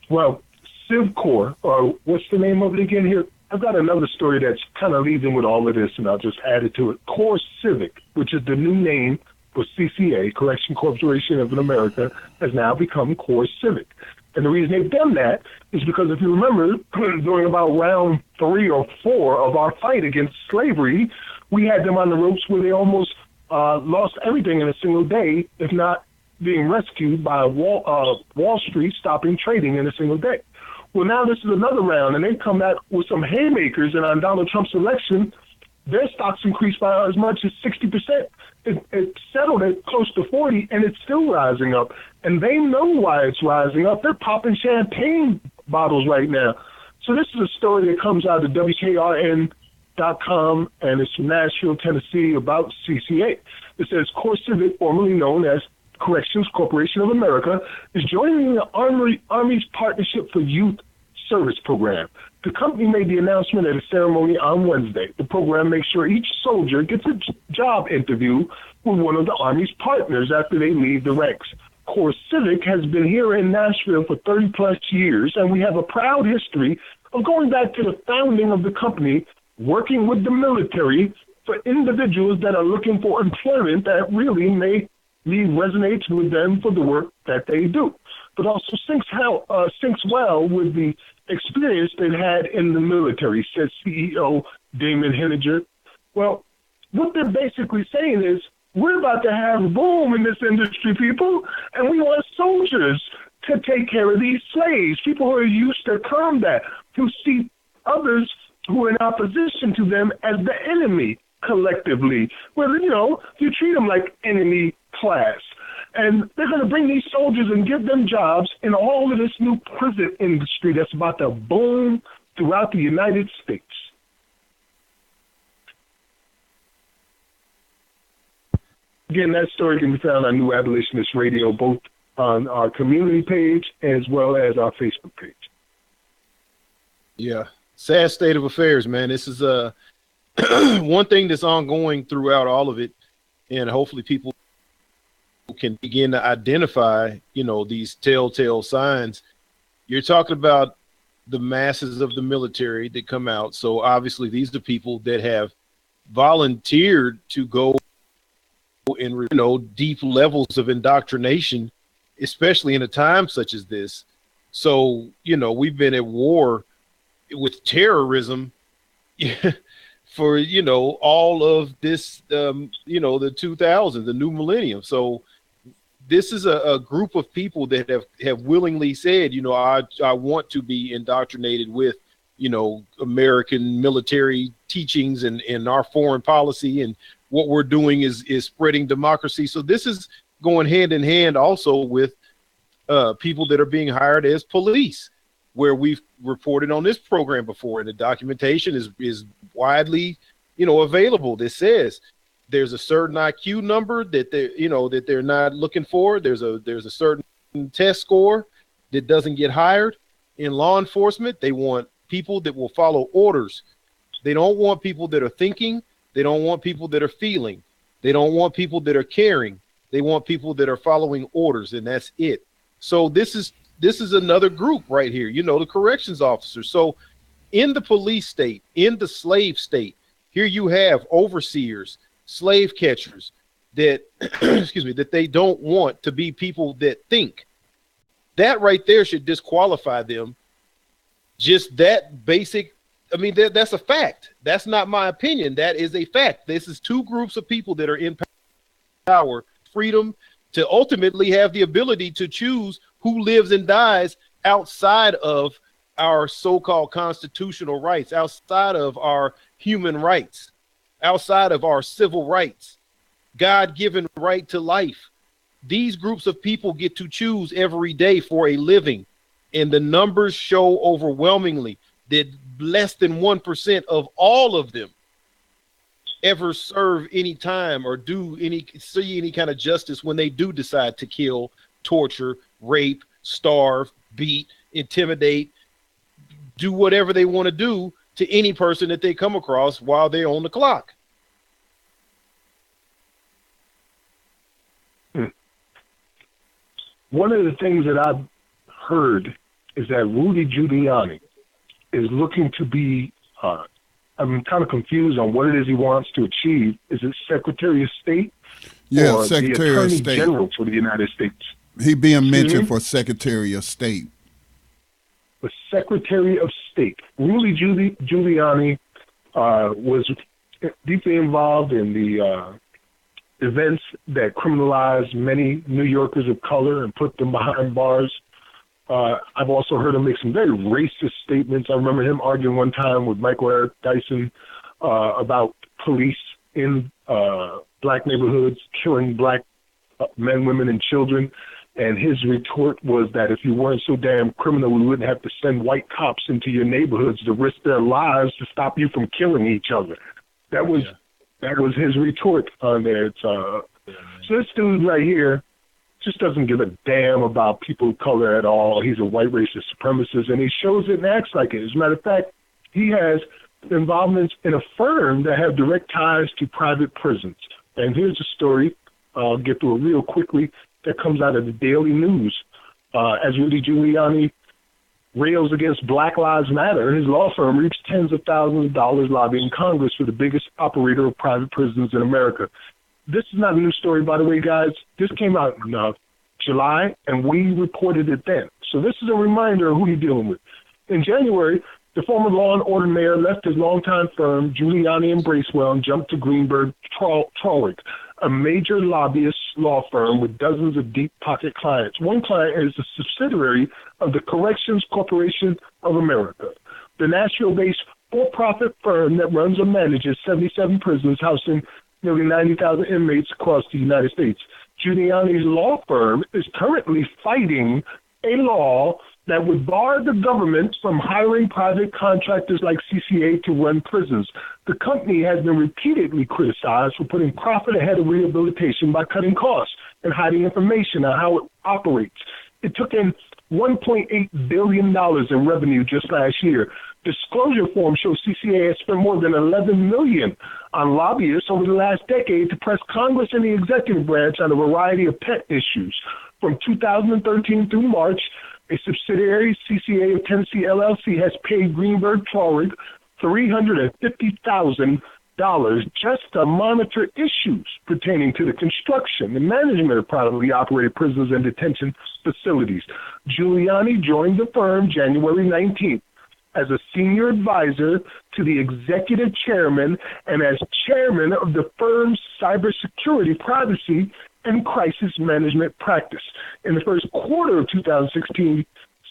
Well, CivCorp, or what's the name of it again here? I've got another story that's kind of leads in with all of this, and I'll just add it to it. Core Civic, which is the new name for CCA, Collection Corporation of America, has now become Core Civic. And the reason they've done that is because if you remember, during about round 3 or 4 of our fight against slavery, we had them on the ropes where they almost lost everything in a single day, if not being rescued by Wall Street stopping trading in a single day. Well, now this is another round, and they come back with some haymakers, and on Donald Trump's election, their stocks increased by as much as 60%. It settled at close to 40, and it's still rising up. And they know why it's rising up. They're popping champagne bottles right now. So this is a story that comes out of WKRN.com, and it's from Nashville, Tennessee, about CCA. It says, Core Civic, formerly known as Corrections Corporation of America, is joining the Army's Partnership for Youth Service Program. The company made the announcement at a ceremony on Wednesday. The program makes sure each soldier gets a job interview with one of the Army's partners after they leave the ranks. Core Civic has been here in Nashville for 30-plus years, and we have a proud history of going back to the founding of the company, working with the military for individuals that are looking for employment that really may resonates with them for the work that they do, but also syncs well with the experience they've had in the military, said CEO Damon Henninger. Well, what they're basically saying is We're about to have a boom in this industry, people, and we want soldiers to take care of these slaves, people who are used to combat, who see others who are in opposition to them as the enemy collectively. Well, you treat them like enemy class. And they're going to bring these soldiers and give them jobs in all of this new prison industry that's about to boom throughout the United States. Again, that story can be found on New Abolitionist Radio, both on our community page as well as our Facebook page. Yeah, sad state of affairs, man. This is one thing that's ongoing throughout all of it, and hopefully people can begin to identify, these telltale signs. You're talking about the masses of the military that come out. So obviously these are people that have volunteered to go in, deep levels of indoctrination, especially in a time such as this. So, we've been at war with terrorism for, all of this, the 2000s, the new millennium. So this is a group of people that have willingly said, I want to be indoctrinated with, American military teachings and our foreign policy, and what we're doing is spreading democracy. So this is going hand in hand also with people that are being hired as police, where we've reported on this program before, and the documentation is widely, available. That says there's a certain IQ number that they're not looking for. There's a certain test score that doesn't get hired in law enforcement. They want people that will follow orders. They don't want people that are thinking. They don't want people that are feeling. They don't want people that are caring. They want people that are following orders, and that's it. So this is another group right here, the corrections officers. So in the police state, in the slave state, here you have overseers, slave catchers that, that they don't want to be people that think. That right there should disqualify them. Just that basic, that's a fact. That's not my opinion. That is a fact. This is two groups of people that are in power, freedom to ultimately have the ability to choose who lives and dies outside of our so-called constitutional rights, outside of our human rights, outside of our civil rights, God-given right to life. These groups of people get to choose every day for a living. And the numbers show overwhelmingly that less than 1% of all of them ever serve any time or see any kind of justice when they do decide to kill, torture, rape, starve, beat, intimidate, do whatever they want to do to any person that they come across while they're on the clock. One of the things that I've heard is that Rudy Giuliani is looking to be, I'm kind of confused on what it is he wants to achieve. Is it Secretary of State? Yeah, or Secretary the Attorney of State. General for the United States? He being mentioned for Secretary of State. The Secretary of State. Rudy Giuliani was deeply involved in the events that criminalized many New Yorkers of color and put them behind bars. I've also heard him make some very racist statements. I remember him arguing one time with Michael Eric Dyson about police in black neighborhoods killing black men, women, and children. And his retort was that if you weren't so damn criminal, we wouldn't have to send white cops into your neighborhoods to risk their lives to stop you from killing each other. That was his retort on there. So this dude right here just doesn't give a damn about people of color at all. He's a white racist supremacist, and he shows it and acts like it. As a matter of fact, he has involvements in a firm that have direct ties to private prisons. And here's a story, I'll get through it real quickly, that comes out of the Daily News. As Rudy Giuliani rails against Black Lives Matter, his law firm reaps tens of thousands of dollars lobbying Congress for the biggest operator of private prisons in America. This is not a new story, by the way, guys. This came out in July, and we reported it then. So this is a reminder of who you're dealing with. In January, The former Law and Order mayor left his longtime firm, Giuliani and Bracewell, and jumped to Greenberg Traurig, a major lobbyist law firm with dozens of deep-pocket clients. One client is a subsidiary of the Corrections Corporation of America, the Nashville-based for-profit firm that runs or manages 77 prisons housing nearly 90,000 inmates across the United States. Giuliani's law firm is currently fighting a law that would bar the government from hiring private contractors like CCA to run prisons. The company has been repeatedly criticized for putting profit ahead of rehabilitation by cutting costs and hiding information on how it operates. It took in $1.8 billion in revenue just last year. Disclosure forms show CCA has spent more than $11 million on lobbyists over the last decade to press Congress and the executive branch on a variety of pet issues. From 2013 through March, a subsidiary, CCA of Tennessee LLC, has paid Greenberg Traurig $350,000 just to monitor issues pertaining to the construction and management of privately operated prisons and detention facilities. Giuliani joined the firm January 19th as a senior advisor to the executive chairman and as chairman of the firm's cybersecurity, privacy, and crisis management practice. In the first quarter of 2016,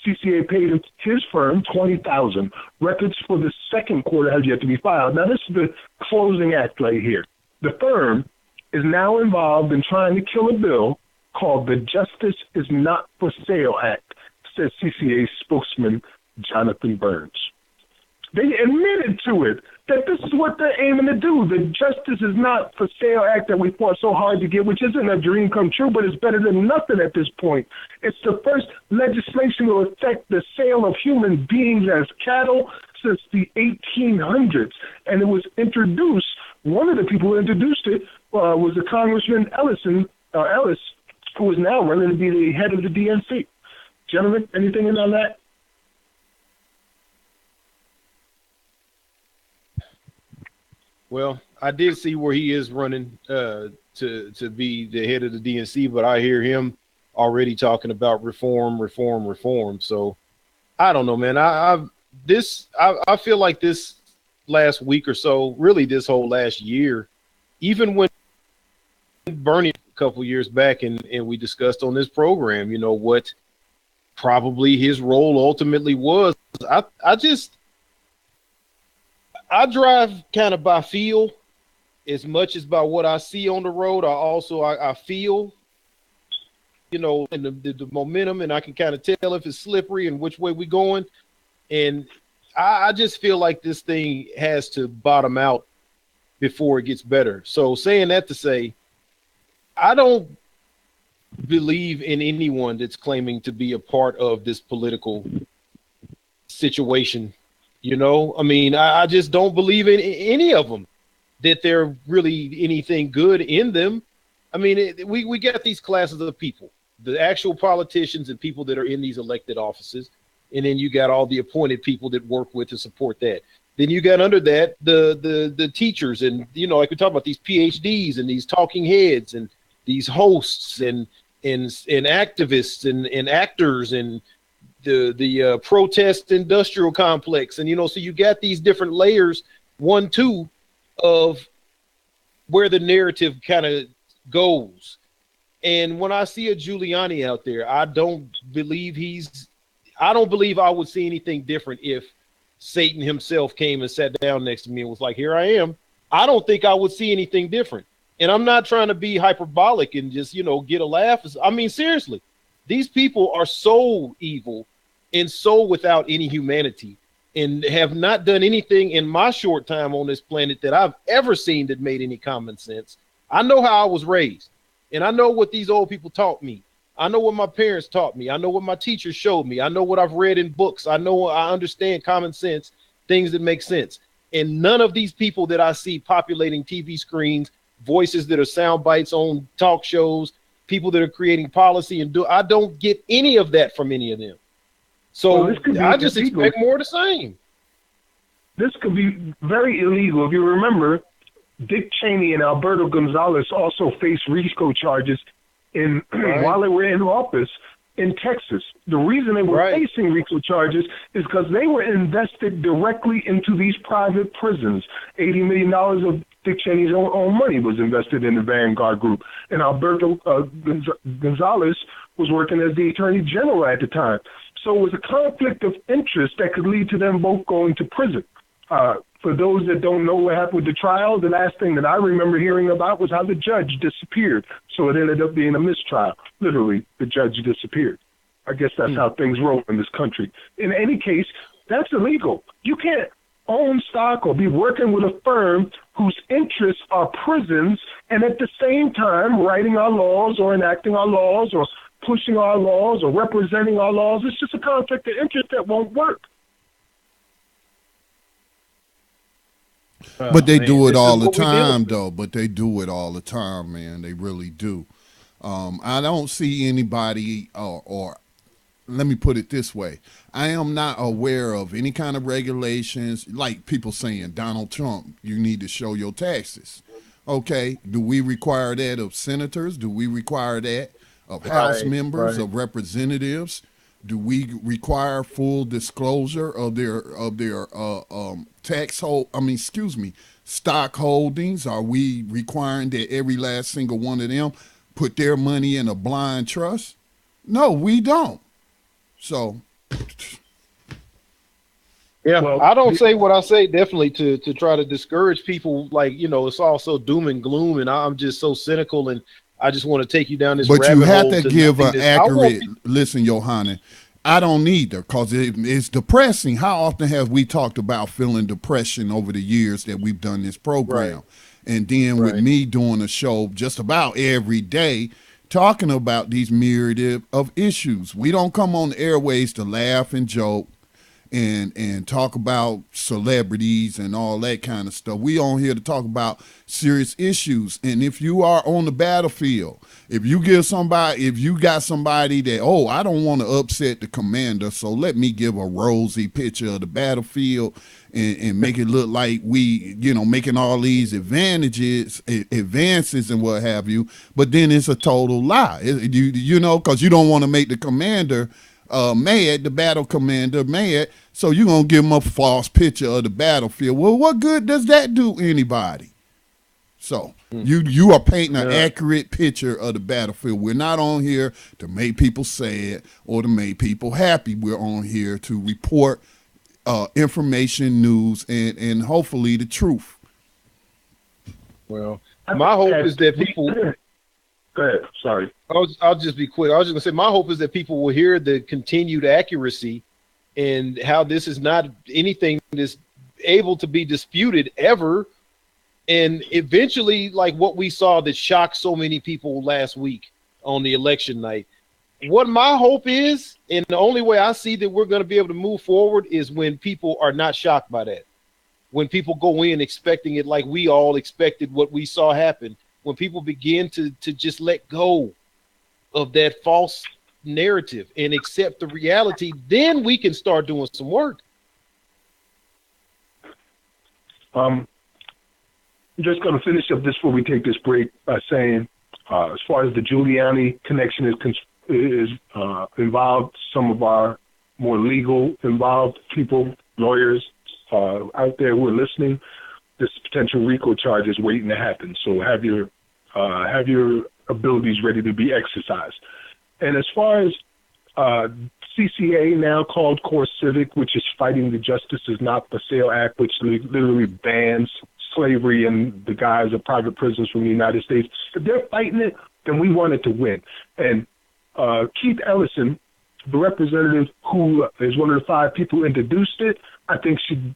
CCA paid his firm $20,000. Records for the second quarter have yet to be filed. Now, this is the closing act right here. The firm is now involved in trying to kill a bill called the Justice is Not for Sale Act, says CCA spokesman Jonathan Burns. They admitted to it, that this is what they're aiming to do. The Justice is Not for Sale Act that we fought so hard to get, which isn't a dream come true, but it's better than nothing at this point. It's the first legislation to affect the sale of human beings as cattle since the 1800s. And it was introduced, one of the people who introduced it was the Congressman Ellis, who is now running to be the head of the DNC. Gentlemen, anything in on that? Well, I did see where he is running to be the head of the DNC, but I hear him already talking about reform. So I don't know, man. I feel like this last week or so, really this whole last year, even when Bernie a couple years back and we discussed on this program, you know, what probably his role ultimately was. I drive kind of by feel as much as by what I see on the road. I feel, you know, and the momentum, and I can kind of tell if it's slippery and which way we're going. And I just feel like this thing has to bottom out before it gets better. So saying that to say, I don't believe in anyone that's claiming to be a part of this political situation. You know, I mean, I just don't believe in any of them, that they're really anything good in them. I mean, we get these classes of people, the actual politicians and people that are in these elected offices. And then you got all the appointed people that work with to support that. Then you got under that the teachers and, you know, like we talk about these PhDs and these talking heads and these hosts and activists and actors and the protest industrial complex. And, you know, so you got these different layers, 1, 2 of where the narrative kind of goes. And when I see a Giuliani out there, I don't believe I would see anything different if Satan himself came and sat down next to me and was like, here I am. I don't think I would see anything different. And I'm not trying to be hyperbolic and just, you know, get a laugh. I mean, seriously, these people are so evil and so without any humanity and have not done anything in my short time on this planet that I've ever seen that made any common sense. I know how I was raised, and I know what these old people taught me. I know what my parents taught me. I know what my teachers showed me. I know what I've read in books. I understand common sense, things that make sense. And none of these people that I see populating TV screens, voices that are sound bites on talk shows, people that are creating policy I don't get any of that from any of them. So I just expect more of the same. This could be very illegal. If you remember, Dick Cheney and Alberto Gonzalez also faced RICO charges while they were in office in Texas. The reason they were facing RICO charges is because they were invested directly into these private prisons. $80 million of Dick Cheney's own money was invested in the Vanguard Group. And Alberto Gonzalez was working as the Attorney General at the time. So it was a conflict of interest that could lead to them both going to prison. For those that don't know what happened with the trial, the last thing that I remember hearing about was how the judge disappeared. So it ended up being a mistrial. Literally, the judge disappeared. I guess that's how things roll in this country. In any case, that's illegal. You can't own stock or be working with a firm whose interests are prisons and at the same time writing our laws or enacting our laws or pushing our laws or representing our laws. It's just a conflict of interest that won't work. But they do it all the time, though. But they do it all the time, man. They really do. I don't see anybody, or let me put it this way. I am not aware of any kind of regulations, like people saying, Donald Trump, you need to show your taxes. Okay, do we require that of senators? Do we require that of House members, of representatives? Do we require full disclosure of their stock holdings? Are we requiring that every last single one of them put their money in a blind trust? No, we don't. So, yeah, well, I don't say what I say definitely to try to discourage people. Like, you know, it's all so doom and gloom, and I'm just so cynical, and I just want to take you down this rabbit hole. But you have to give an accurate, listen, Johanna, I don't need her because it's depressing. How often have we talked about feeling depression over the years that we've done this program? Right. And then with me doing a show just about every day, talking about these myriad of issues. We don't come on the airways to laugh and joke and talk about celebrities and all that kind of stuff. We on here to talk about serious issues. And if you are on the battlefield, if you got somebody that, I don't want to upset the commander, so let me give a rosy picture of the battlefield and make it look like we, making all these advances and what have you. But then it's a total lie, because you don't want to make the commander mad, the battle commander mad, so you're going to give him a false picture of the battlefield. Well, what good does that do anybody? So you are painting an accurate picture of the battlefield. We're not on here to make people sad or to make people happy. We're on here to report information, news, and hopefully the truth. Well, my hope is that people... Go ahead. Sorry. I'll just be quick. I was just going to say, my hope is that people will hear the continued accuracy and how this is not anything that's able to be disputed ever. And eventually, like what we saw that shocked so many people last week on the election night, what my hope is, and the only way I see that we're going to be able to move forward is when people are not shocked by that. When people go in expecting it like we all expected what we saw happen. When people begin to just let go of that false narrative and accept the reality, then we can start doing some work. I'm just going to finish up this before we take this break by saying, as far as the Giuliani connection is involved, some of our more legal involved people, lawyers out there who are listening, this potential RICO charge is waiting to happen. So have your abilities ready to be exercised. And as far as CCA, now called Core Civic, which is Fighting the Justice is Not for Sale Act, which literally bans slavery and the guise of private prisons from the United States. If they're fighting it, then we want it to win. And Keith Ellison, the representative who is one of the 5 people who introduced it, I think should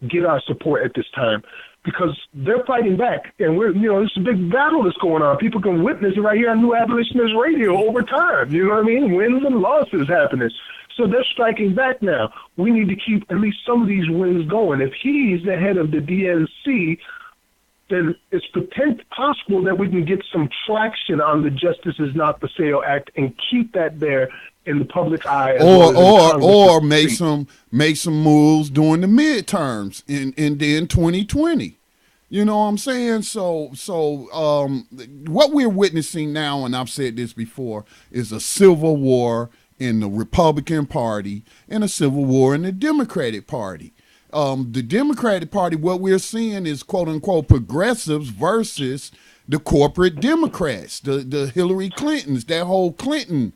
get our support at this time because they're fighting back. And it's a big battle that's going on. People can witness it right here on New Abolitionists Radio over time. You know what I mean? Wins and losses happening. So they're striking back now. We need to keep at least some of these wins going. If he's the head of the DNC, then it's possible that we can get some traction on the Justice is Not for Sale Act and keep that there in the public eye, or make some moves during the midterms in 2020. You know what I'm saying? So what we're witnessing now, and I've said this before, is a civil war in the Republican Party and a civil war in the Democratic Party. The Democratic Party, what we're seeing is quote unquote progressives versus the corporate Democrats, the Hillary Clintons, that whole Clinton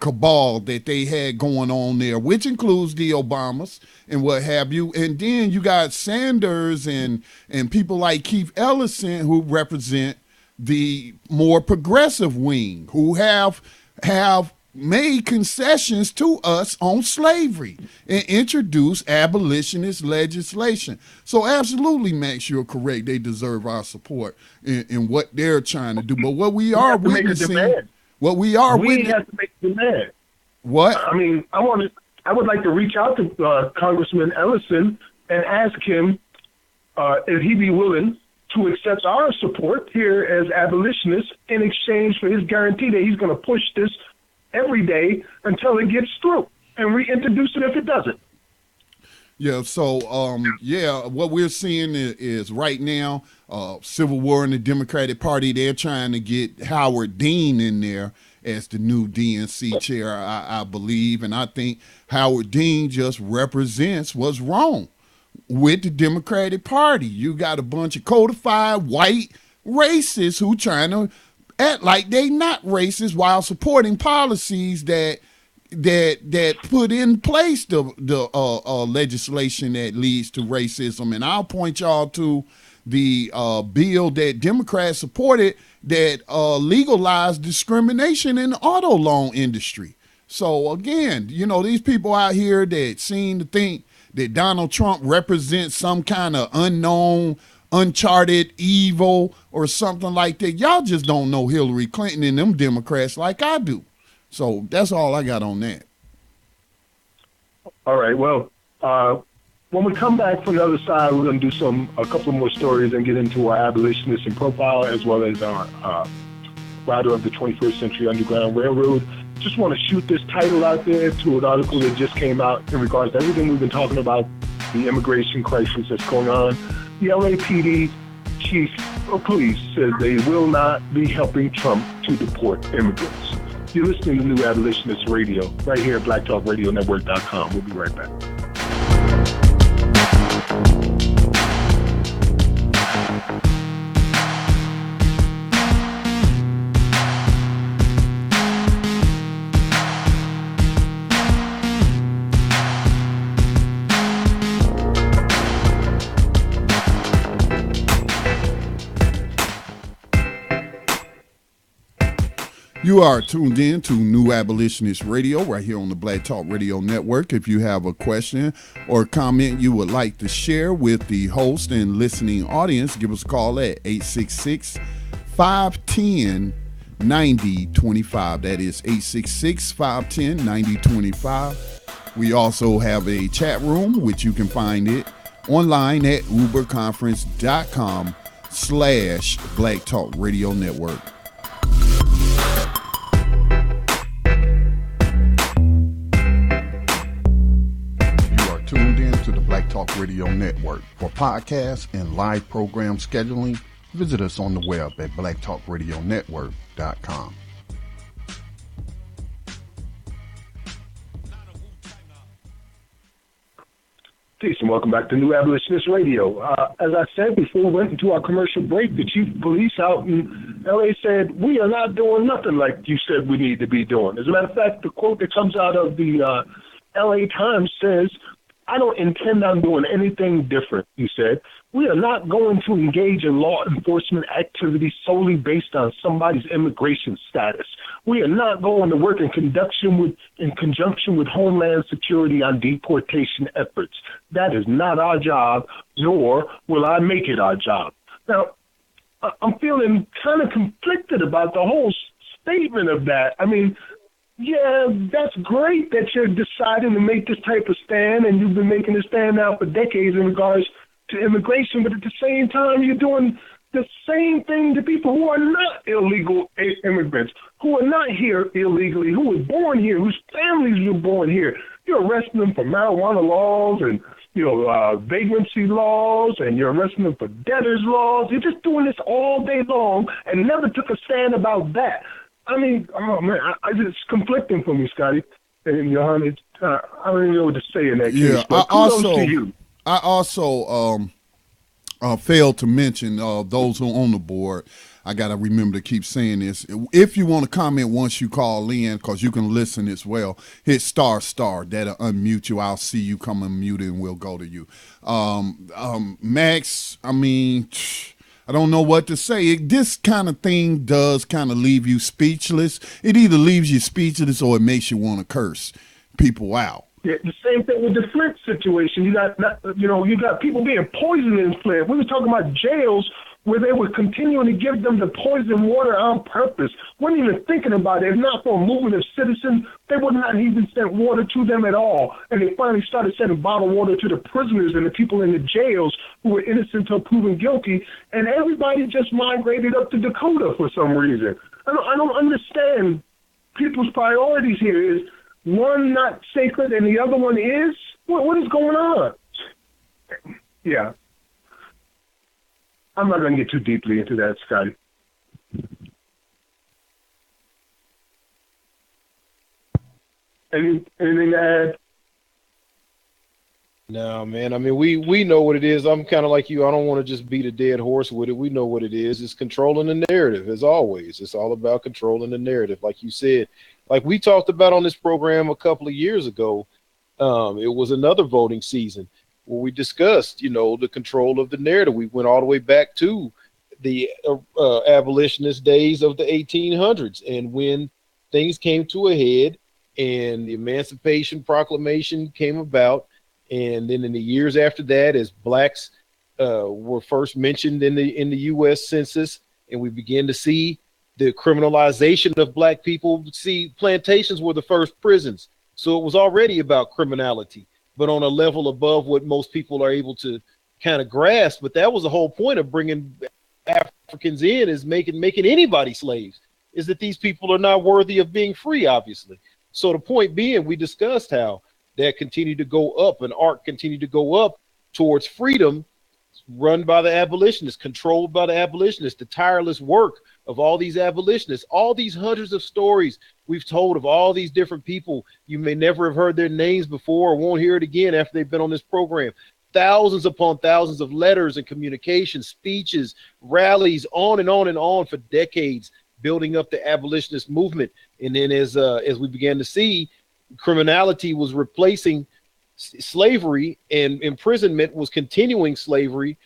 cabal that they had going on there, which includes the Obamas and what have you. And then you got Sanders and people like Keith Ellison, who represent the more progressive wing, who have made concessions to us on slavery and introduced abolitionist legislation. So absolutely, Max, you're correct. They deserve our support in what they're trying to do. But what we are witnessing, what we are we have to make a demand. What? I mean, I would like to reach out to Congressman Ellison and ask him if he'd be willing to accept our support here as abolitionists in exchange for his guarantee that he's going to push this every day until it gets through and reintroduce it if it doesn't. Yeah, so, what we're seeing is right now, civil war in the Democratic Party. They're trying to get Howard Dean in there as the new DNC chair, I believe. And I think Howard Dean just represents what's wrong with the Democratic Party. You got a bunch of codified white racists who trying to act like they not racist while supporting policies that put in place the legislation that leads to racism. And I'll point y'all to the bill that Democrats supported that legalized discrimination in the auto loan industry. So again, you know, these people out here that seem to think that Donald Trump represents some kind of unknown, uncharted evil or something like that. Y'all just don't know Hillary Clinton and them Democrats like I do. So that's all I got on that. All right. Well, when we come back from the other side, we're going to do a couple more stories and get into our abolitionist and profile, as well as our rider of the 21st Century Underground Railroad. Just want to shoot this title out there to an article that just came out in regards to everything we've been talking about, the immigration crisis that's going on. The LAPD chief of police says they will not be helping Trump to deport immigrants. You're listening to New Abolitionist Radio right here at BlackTalkRadioNetwork.com. We'll be right back. You are tuned in to New Abolitionist Radio right here on the Black Talk Radio Network. If you have a question or comment you would like to share with the host and listening audience, give us a call at 866-510-9025. That is 866-510-9025. We also have a chat room, which you can find it online at uberconference.com/Black Talk Radio Network. Talk Radio Network. For podcasts and live program scheduling, visit us on the web at blacktalkradionetwork.com. Peace and welcome back to New Abolitionist Radio. As I said before we went into our commercial break, the chief of police out in L.A. said, we are not doing nothing like you said we need to be doing. As a matter of fact, the quote that comes out of the L.A. Times says, I don't intend on doing anything different, he said. We are not going to engage in law enforcement activities solely based on somebody's immigration status. We are not going to work in conjunction with Homeland Security on deportation efforts. That is not our job, nor will I make it our job. Now, I'm feeling kind of conflicted about the whole statement of that. I mean, yeah, that's great that you're deciding to make this type of stand, and you've been making this stand now for decades in regards to immigration, but at the same time, you're doing the same thing to people who are not illegal immigrants, who are not here illegally, who were born here, whose families were born here. You're arresting them for marijuana laws and vagrancy laws, and you're arresting them for debtors laws. You're just doing this all day long and never took a stand about that. I mean, oh man, it's conflicting for me, Scotty. And Johannes, I don't even know what to say in that case. But kudos to you. I also failed to mention those who are on the board. I got to remember to keep saying this. If you want to comment once you call in, because you can listen as well, hit ***. That'll unmute you. I'll see you come unmute and we'll go to you. Max, I mean, I don't know what to say. This kind of thing does kind of leave you speechless. It either leaves you speechless or it makes you want to curse people out. Yeah, the same thing with the Flint situation. You got people being poisoned in Flint. We were talking about jails where they were continuing to give them the poison water on purpose. Weren't even thinking about it. If not for a movement of citizens, they would not even send water to them at all. And they finally started sending bottled water to the prisoners and the people in the jails who were innocent until proven guilty. And everybody just migrated up to Dakota for some reason. I don't understand people's priorities here. Is one not sacred and the other one is? What is going on? Yeah. I'm not going to get too deeply into that, Scotty. Anything to add? No, man. I mean, we know what it is. I'm kind of like you. I don't want to just beat a dead horse with it. We know what it is. It's controlling the narrative, as always. It's all about controlling the narrative, like you said. Like we talked about on this program a couple of years ago, it was another voting season where we discussed, the control of the narrative. We went all the way back to the abolitionist days of the 1800s, and when things came to a head and the Emancipation Proclamation came about, and then in the years after that, as blacks were first mentioned in the U.S. Census, and we began to see the criminalization of black people. See, plantations were the first prisons, so it was already about criminality, but on a level above what most people are able to kind of grasp. But that was the whole point of bringing Africans in, is making anybody slaves, is that these people are not worthy of being free, obviously. So the point being, we discussed how that continued to go up, an arc continued to go up towards freedom, run by the abolitionists, controlled by the abolitionists, the tireless work of all these abolitionists, all these hundreds of stories we've told of all these different people. You may never have heard their names before or won't hear it again after they've been on this program. Thousands upon thousands of letters and communications, speeches, rallies, on and on and on for decades, building up the abolitionist movement. And then as we began to see, criminality was replacing slavery, and imprisonment was continuing slavery,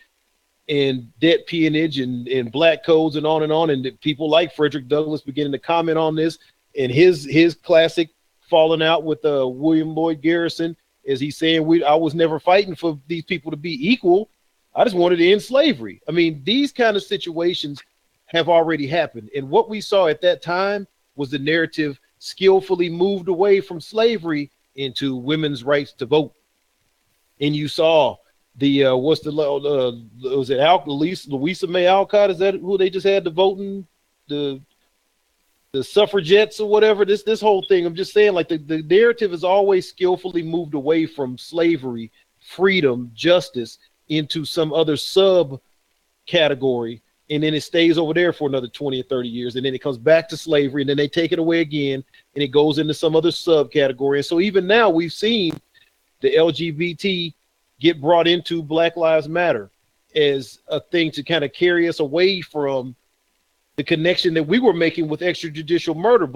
and debt peonage and black codes and on, and people like Frederick Douglass beginning to comment on this, and his classic falling out with William Lloyd Garrison, as he's saying, I was never fighting for these people to be equal. I just wanted to end slavery. I mean, these kind of situations have already happened, and what we saw at that time was the narrative skillfully moved away from slavery into women's rights to vote. And you saw the was it Louisa May Alcott? Is that who they just had the voting, the suffragettes or whatever? This whole thing. I'm just saying, like the narrative has always skillfully moved away from slavery, freedom, justice into some other sub category, and then it stays over there for another 20 or 30 years, and then it comes back to slavery, and then they take it away again, and it goes into some other subcategory. And so even now we've seen the LGBT get brought into Black Lives Matter as a thing to kind of carry us away from the connection that we were making with extrajudicial murder.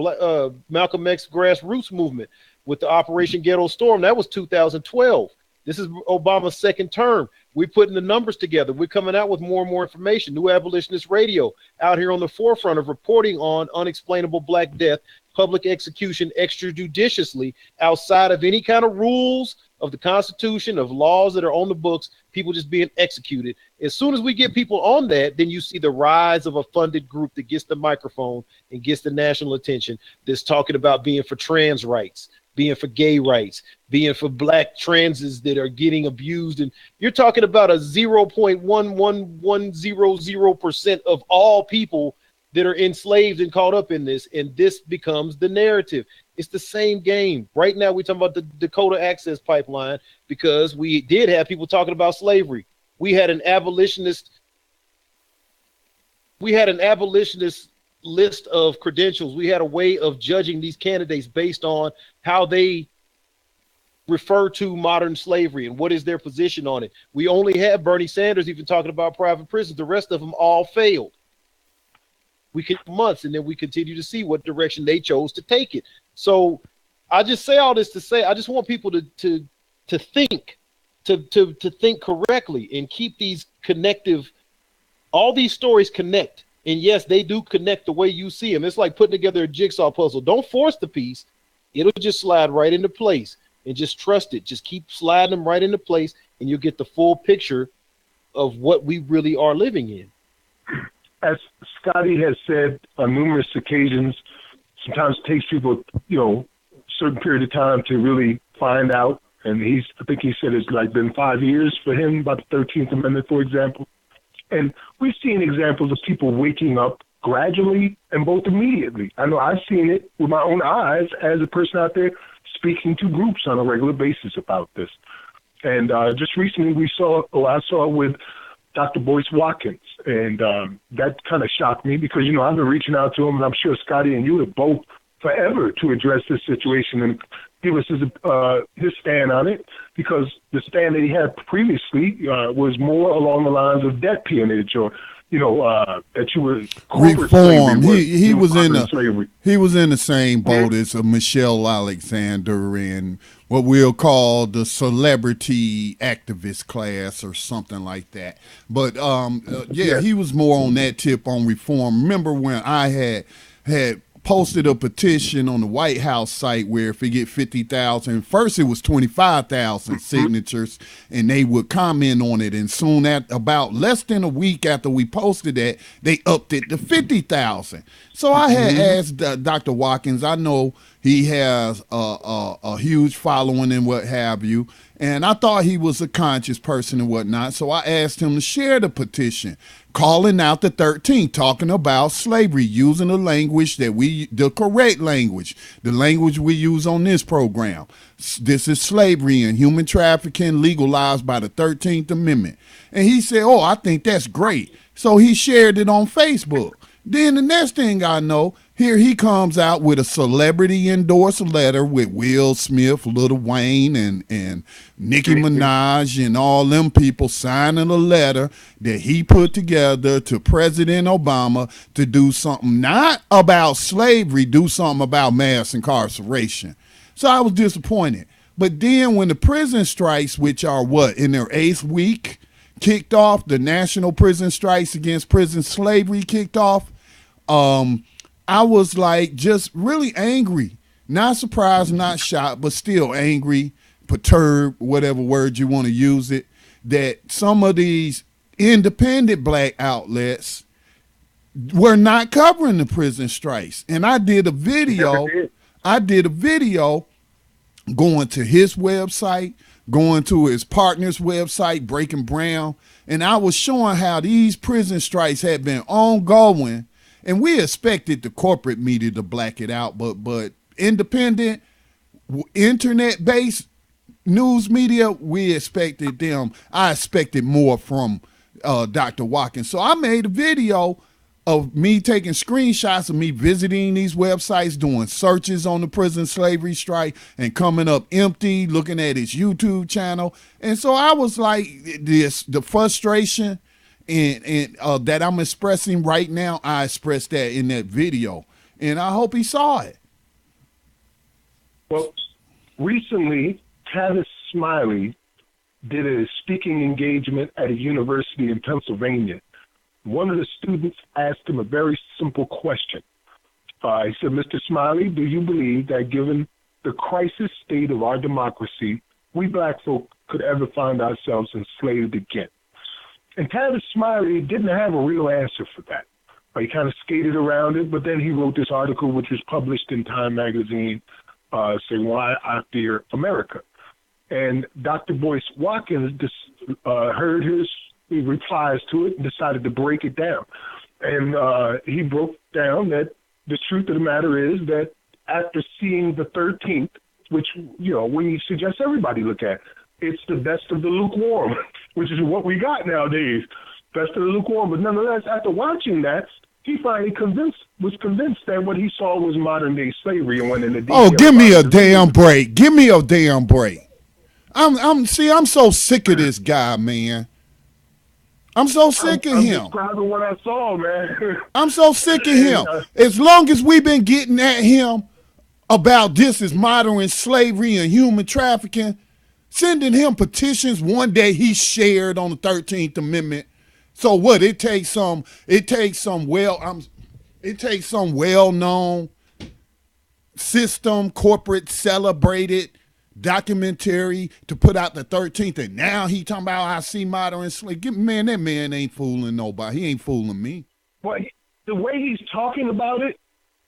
Malcolm X grassroots movement with the Operation Ghetto Storm, that was 2012. This is Obama's second term. We're putting the numbers together. We're coming out with more and more information. New Abolitionist Radio out here on the forefront of reporting on unexplainable black death, public execution extrajudiciously, outside of any kind of rules of the Constitution, of laws that are on the books, people just being executed. As soon as we get people on that, then you see the rise of a funded group that gets the microphone and gets the national attention, that's talking about being for trans rights, being for gay rights, being for black transes that are getting abused. And you're talking about a 0.11100% of all people that are enslaved and caught up in this, and this becomes the narrative. It's the same game. Right now, we're talking about the Dakota Access Pipeline because we did have people talking about slavery. We had an abolitionist list of credentials. We had a way of judging these candidates based on how they refer to modern slavery and what is their position on it. We only have Bernie Sanders even talking about private prisons. The rest of them all failed. We could months, and then we continue to see what direction they chose to take it. So I just say all this to say I just want people to think, to think correctly and keep these connective. All these stories connect, and yes, they do connect the way you see them. It's like putting together a jigsaw puzzle. Don't force the piece; it'll just slide right into place. And just trust it. Just keep sliding them right into place, and you'll get the full picture of what we really are living in. As Scotty has said on numerous occasions, sometimes it takes people, a certain period of time to really find out. And I think he said it's like been 5 years for him, about the 13th Amendment, for example. And we've seen examples of people waking up gradually and both immediately. I know I've seen it with my own eyes as a person out there speaking to groups on a regular basis about this. And just recently I saw with Dr. Boyce Watkins, and that kind of shocked me because, I've been reaching out to him, and I'm sure Scotty and you have both forever to address this situation and give us his stand on it, because the stand that he had previously was more along the lines of debt peonage or that you were reform. He was in the same boat as Michelle Alexander and what we'll call the celebrity activist class or something like that. But he was more on that tip on reform. Remember when I had posted a petition on the White House site where if we get 50,000, first it was 25,000 signatures, and they would comment on it. And soon about less than a week after we posted that, they upped it to 50,000. So I had asked Dr. Watkins, I know he has a huge following and what have you, and I thought he was a conscious person and whatnot. So I asked him to share the petition, calling out the 13th, talking about slavery, using the language the correct language, the language we use on this program. This is slavery and human trafficking legalized by the 13th Amendment. And he said, oh, I think that's great. So he shared it on Facebook. Then the next thing I know, here he comes out with a celebrity endorsed letter with Will Smith, Lil Wayne, and Nicki Minaj and all them people signing a letter that he put together to President Obama to do something not about slavery, do something about mass incarceration. So I was disappointed. But then when the prison strikes, which are in their 8th week, kicked off, the national prison strikes against prison slavery kicked off, I was like just really angry, not surprised, not shocked, but still angry, perturbed, whatever word you want to use it, that some of these independent black outlets were not covering the prison strikes. And I did a video going to his website, going to his partner's website, Breaking Brown, and I was showing how these prison strikes had been ongoing. And we expected the corporate media to black it out, but independent, internet-based news media, I expected more from Dr. Watkins. So I made a video of me taking screenshots of me visiting these websites, doing searches on the prison slavery strike, and coming up empty, looking at his YouTube channel. And so I was like, the frustration and that I'm expressing right now, I expressed that in that video, and I hope he saw it. Well, recently, Tavis Smiley did a speaking engagement at a university in Pennsylvania. One of the students asked him a very simple question. He said, Mr. Smiley, do you believe that given the crisis state of our democracy, we black folk could ever find ourselves enslaved again? And Tavis Smiley didn't have a real answer for that. He kind of skated around it, but then he wrote this article, which was published in Time magazine, saying, why I fear America. And Dr. Boyce Watkins heard his replies to it and decided to break it down. And he broke down that the truth of the matter is that after seeing the 13th, which, we suggest everybody look at, it's the best of the lukewarm, which is what we got nowadays, best of the lukewarm. But nonetheless, after watching that, he finally was convinced that what he saw was modern-day slavery and went into detail. Oh, give me a damn break. Give me a damn break. I'm so sick of this guy, man. I'm so sick of him. I'm describing what I saw, man. I'm so sick of him. As long as we've been getting at him about this is modern slavery and human trafficking, sending him petitions, one day he shared on the 13th Amendment. So what? It takes some well-known system, corporate, celebrated documentary to put out the 13th, and now he talking about I see modern slavery. Man, that man ain't fooling nobody. He ain't fooling me. Well, the way he's talking about it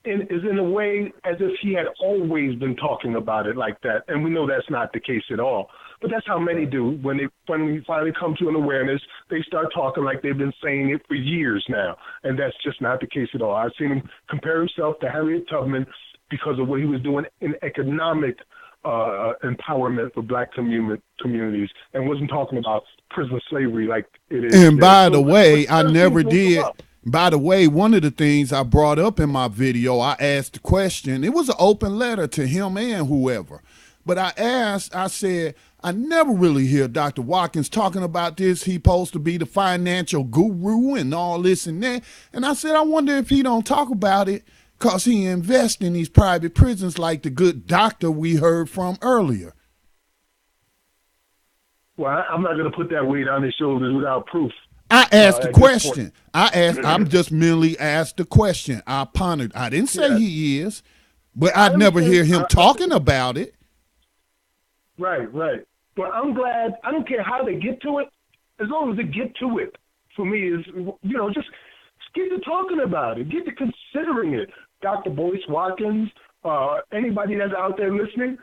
is in a way as if he had always been talking about it like that, and we know that's not the case at all. But that's how many do. When we finally come to an awareness, they start talking like they've been saying it for years now, and that's just not the case at all. I've seen him compare himself to Harriet Tubman because of what he was doing in economic empowerment for black communities, and wasn't talking about prison slavery like it is. And by the way, I never did. By the way, one of the things I brought up in my video, I asked the question. It was an open letter to him and whoever. But I said, I never really hear Dr. Watkins talking about this. He supposed to be the financial guru and all this and that. And I said, I wonder if he don't talk about it because he invests in these private prisons like the good doctor we heard from earlier. Well, I'm not going to put that weight on his shoulders without proof. I asked the question. I'm just merely asked the question. I pondered. I didn't say he is, but I'd never hear him talking about it. Right. But I'm glad. I don't care how they get to it, as long as they get to it. For me, is just get to talking about it, get to considering it. Dr. Boyce Watkins, anybody that's out there listening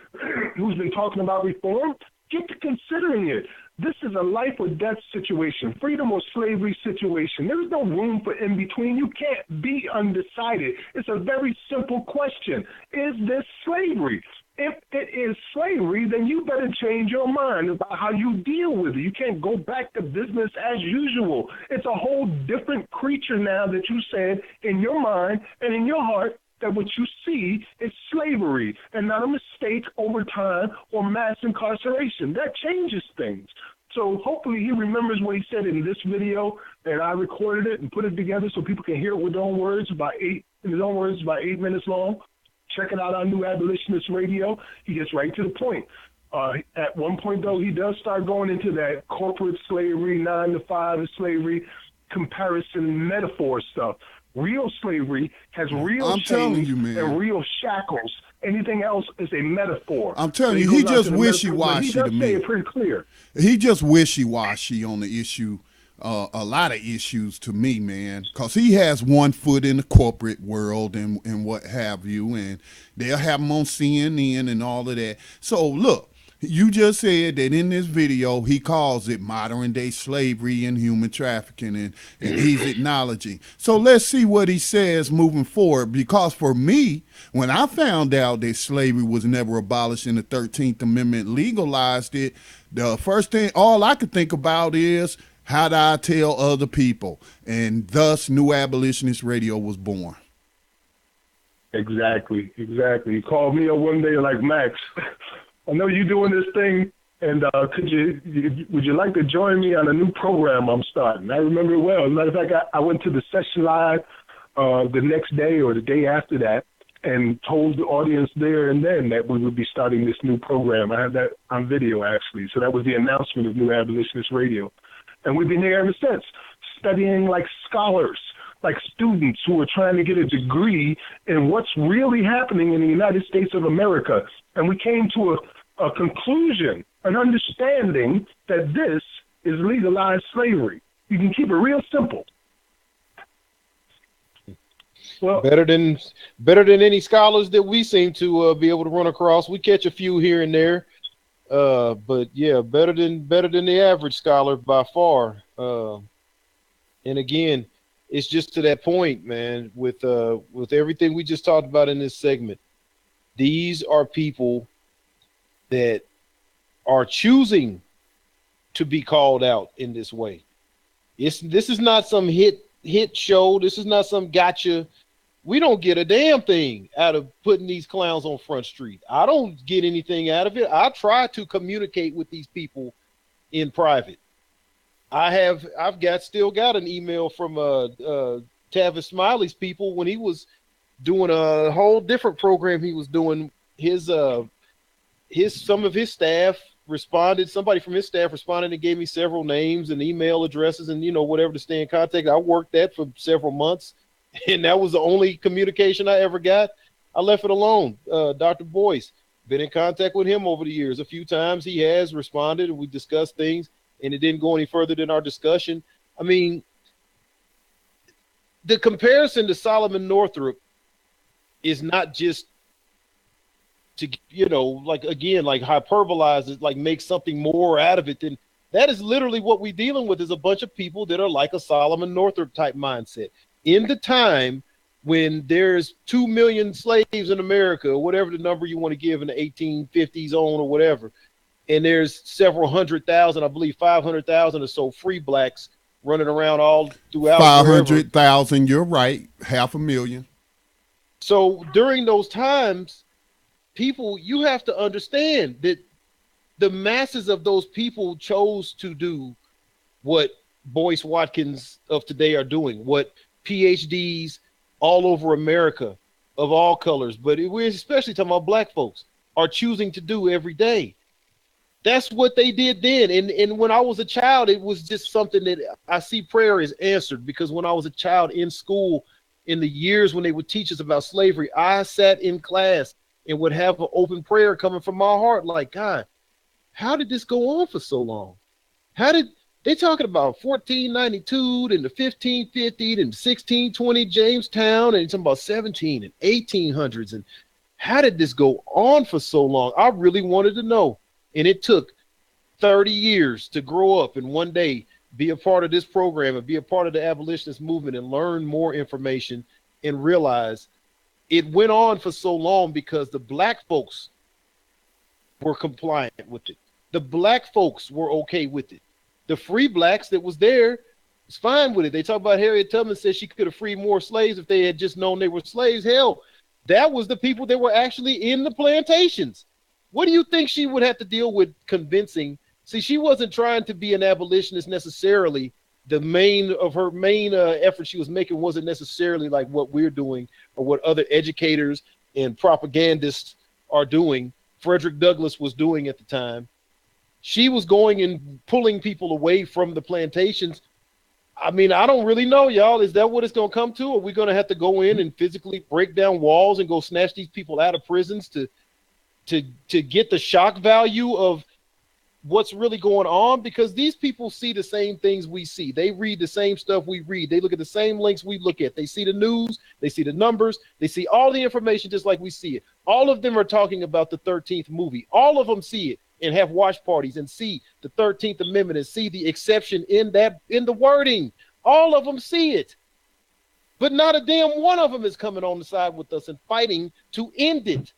who's been talking about reform, get to considering it. This is a life or death situation, freedom or slavery situation. There is no room for in between. You can't be undecided. It's a very simple question. Is this slavery? If it is slavery, then you better change your mind about how you deal with it. You can't go back to business as usual. It's a whole different creature now that you said in your mind and in your heart that what you see is slavery and not a mistake over time or mass incarceration. That changes things. So hopefully he remembers what he said in this video, and I recorded it and put it together so people can hear it with their own words, about 8 minutes long. Check it out on New Abolitionist Radio. He gets right to the point. At one point, though, he does start going into that corporate slavery, 9 to 5 slavery, comparison metaphor stuff. Real slavery has real chains and real shackles. Anything else is a metaphor. I'm telling you, he just wishy-washy to me. He does say it pretty clear. He just wishy-washy on the issue. A lot of issues to me, man, because he has one foot in the corporate world and what have you, and they'll have him on CNN and all of that. So look, you just said that in this video he calls it modern day slavery and human trafficking, and he's acknowledging. So let's see what he says moving forward, because for me, when I found out that slavery was never abolished and the 13th Amendment legalized it, the first thing, all I could think about is, how do I tell other people? And thus, New Abolitionist Radio was born. Exactly. You called me up one day like, Max, I know you're doing this thing, and would you like to join me on a new program I'm starting? I remember it well. As a matter of fact, I went to the session live the next day or the day after that and told the audience there and then that we would be starting this new program. I have that on video, actually. So that was the announcement of New Abolitionist Radio. And we've been here ever since, studying like scholars, like students who are trying to get a degree in what's really happening in the United States of America. And we came to a conclusion, an understanding that this is legalized slavery. You can keep it real simple. Well, better than any scholars that we seem to be able to run across. We catch a few here and there. But yeah, better than the average scholar by far. And again, it's just to that point, man, with everything we just talked about in this segment. These are people that are choosing to be called out in this way. This is not some hit show. This is not some gotcha. We don't get a damn thing out of putting these clowns on Front Street. I don't get anything out of it. I try to communicate with these people in private. I've still got an email from Tavis Smiley's people when he was doing a whole different program. He was doing some of his staff responded. Somebody from his staff responded and gave me several names and email addresses and whatever to stay in contact. I worked that for several months, and that was the only communication I ever got. I left it alone. Dr. Boyce, been in contact with him over the years a few times. He has responded, and we discussed things. And it didn't go any further than our discussion. I mean, the comparison to Solomon Northup is not just to, like hyperbolize it, like make something more out of it. Than that is literally what we're dealing with, is a bunch of people that are like a Solomon Northup type mindset. In the time when there's 2 million slaves in America, or whatever the number you want to give in the 1850s on or whatever, and there's several 100,000, I believe 500,000 or so free blacks running around all throughout. 500,000, you're right, 500,000. So during those times, people, you have to understand that the masses of those people chose to do what Boyce Watkins of today are doing, what PhDs all over America of all colors, but we're especially talking about black folks, are choosing to do every day. That's what they did then. And when I was a child, it was just something that I see prayer is answered, because when I was a child in school, in the years when they would teach us about slavery, I sat in class and would have an open prayer coming from my heart, like, God, how did this go on for so long? How did they talking about 1492 and the 1550 and 1620 Jamestown, and it's about 17 and 1800s, and how did this go on for so long? I really wanted to know. And it took 30 years to grow up and one day be a part of this program and be a part of the abolitionist movement and learn more information and realize it went on for so long because the black folks were compliant with it. The black folks were okay with it. The free blacks that was there was fine with it. They talk about Harriet Tubman said she could have freed more slaves if they had just known they were slaves. Hell, that was the people that were actually in the plantations. What do you think she would have to deal with convincing? See, she wasn't trying to be an abolitionist necessarily. The main effort she was making wasn't necessarily like what we're doing or what other educators and propagandists are doing. Frederick Douglass was doing at the time. She was going and pulling people away from the plantations. I mean, I don't really know, y'all. Is that what it's going to come to? Are we going to have to go in and physically break down walls and go snatch these people out of prisons to get the shock value of what's really going on? Because these people see the same things we see. They read the same stuff we read. They look at the same links we look at. They see the news. They see the numbers. They see all the information just like we see it. All of them are talking about the 13th movie. All of them see it and have watch parties and see the 13th Amendment and see the exception in the wording. All of them see it. But not a damn one of them is coming on the side with us and fighting to end it.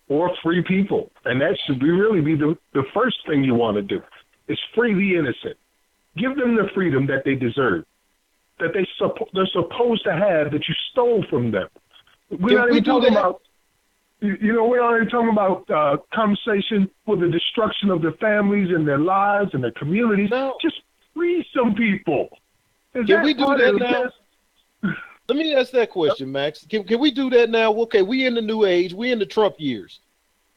Or free people. And that should really be the first thing you want to do, is free the innocent. Give them the freedom that they deserve, that they're supposed to have, that you stole from them. We're not even talking about, we're not even talking about conversation for the destruction of their families and their lives and their communities. No. Just free some people. Can we do that now? Let me ask that question, Max. Can we do that now? Okay, we in the new age. We in the Trump years.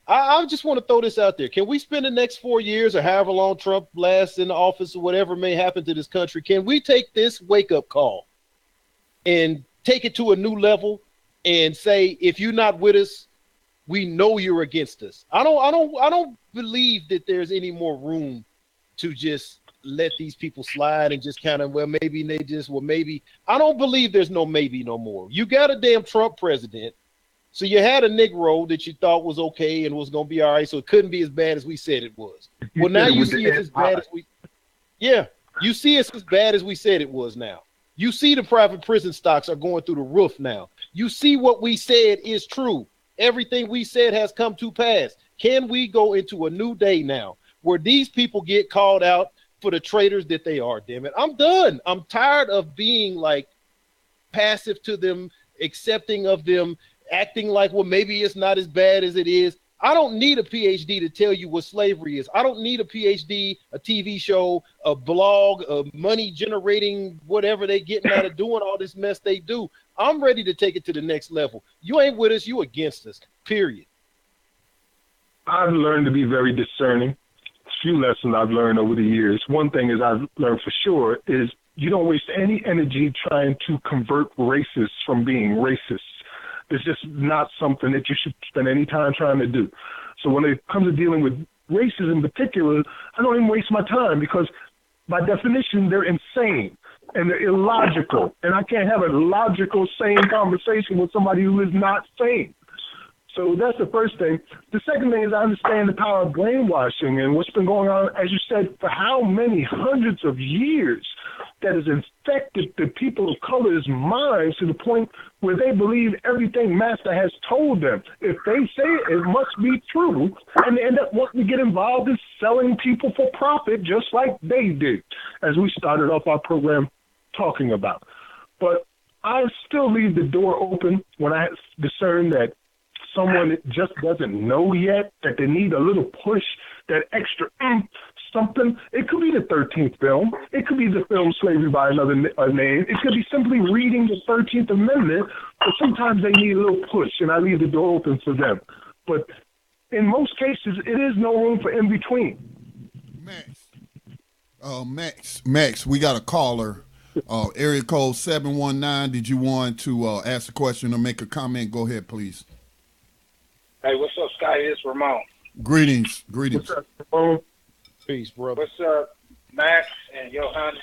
I just want to throw this out there. Can we spend the next 4 years or however long Trump lasts in the office or whatever may happen to this country? Can we take this wake-up call and take it to a new level and say, if you're not with us, we know you're against us? I don't believe that there's any more room to just let these people slide and just kind of, maybe. I don't believe there's no maybe no more. You got a damn Trump president. So you had a Negro that you thought was okay and was going to be all right. So it couldn't be as bad as we said it was. Well, now you see it's as bad as you see it's as bad as we said it was now. You see the private prison stocks are going through the roof now. You see what we said is true. Everything we said has come to pass. Can we go into a new day now where these people get called out for the traitors that they are? Damn it. I'm done. I'm tired of being like passive to them, accepting of them, acting like, well, maybe it's not as bad as it is. I don't need a PhD to tell you what slavery is. I don't need a PhD, a TV show, a blog, a money generating, whatever they getting out of doing all this mess they do. I'm ready to take it to the next level. You ain't with us, you against us, period. I've learned to be very discerning. A few lessons I've learned over the years. One thing is I've learned for sure is you don't waste any energy trying to convert racists from being racist. It's just not something that you should spend any time trying to do. So when it comes to dealing with races in particular, I don't even waste my time because by definition, they're insane and they're illogical. And I can't have a logical, sane conversation with somebody who is not sane. So that's the first thing. The second thing is I understand the power of brainwashing and what's been going on, as you said, for how many hundreds of years that has infected the people of color's minds to the point where they believe everything Master has told them. If they say it, it must be true, and they end up wanting to get involved in selling people for profit just like they did, as we started off our program talking about. But I still leave the door open when I discern that someone just doesn't know yet, that they need a little push, that extra something. It could be the 13th film. It could be the film Slavery by Another Name. It could be simply reading the 13th Amendment, but sometimes they need a little push, and I leave the door open for them. But in most cases, it is no room for in between. Max, we got a caller. Area code 719. Did you want to ask a question or make a comment? Go ahead, please. Hey, what's up, Scotty? It's Ramon. Greetings. What's up, Ramon? Peace, brother. What's up, Max and Johannes?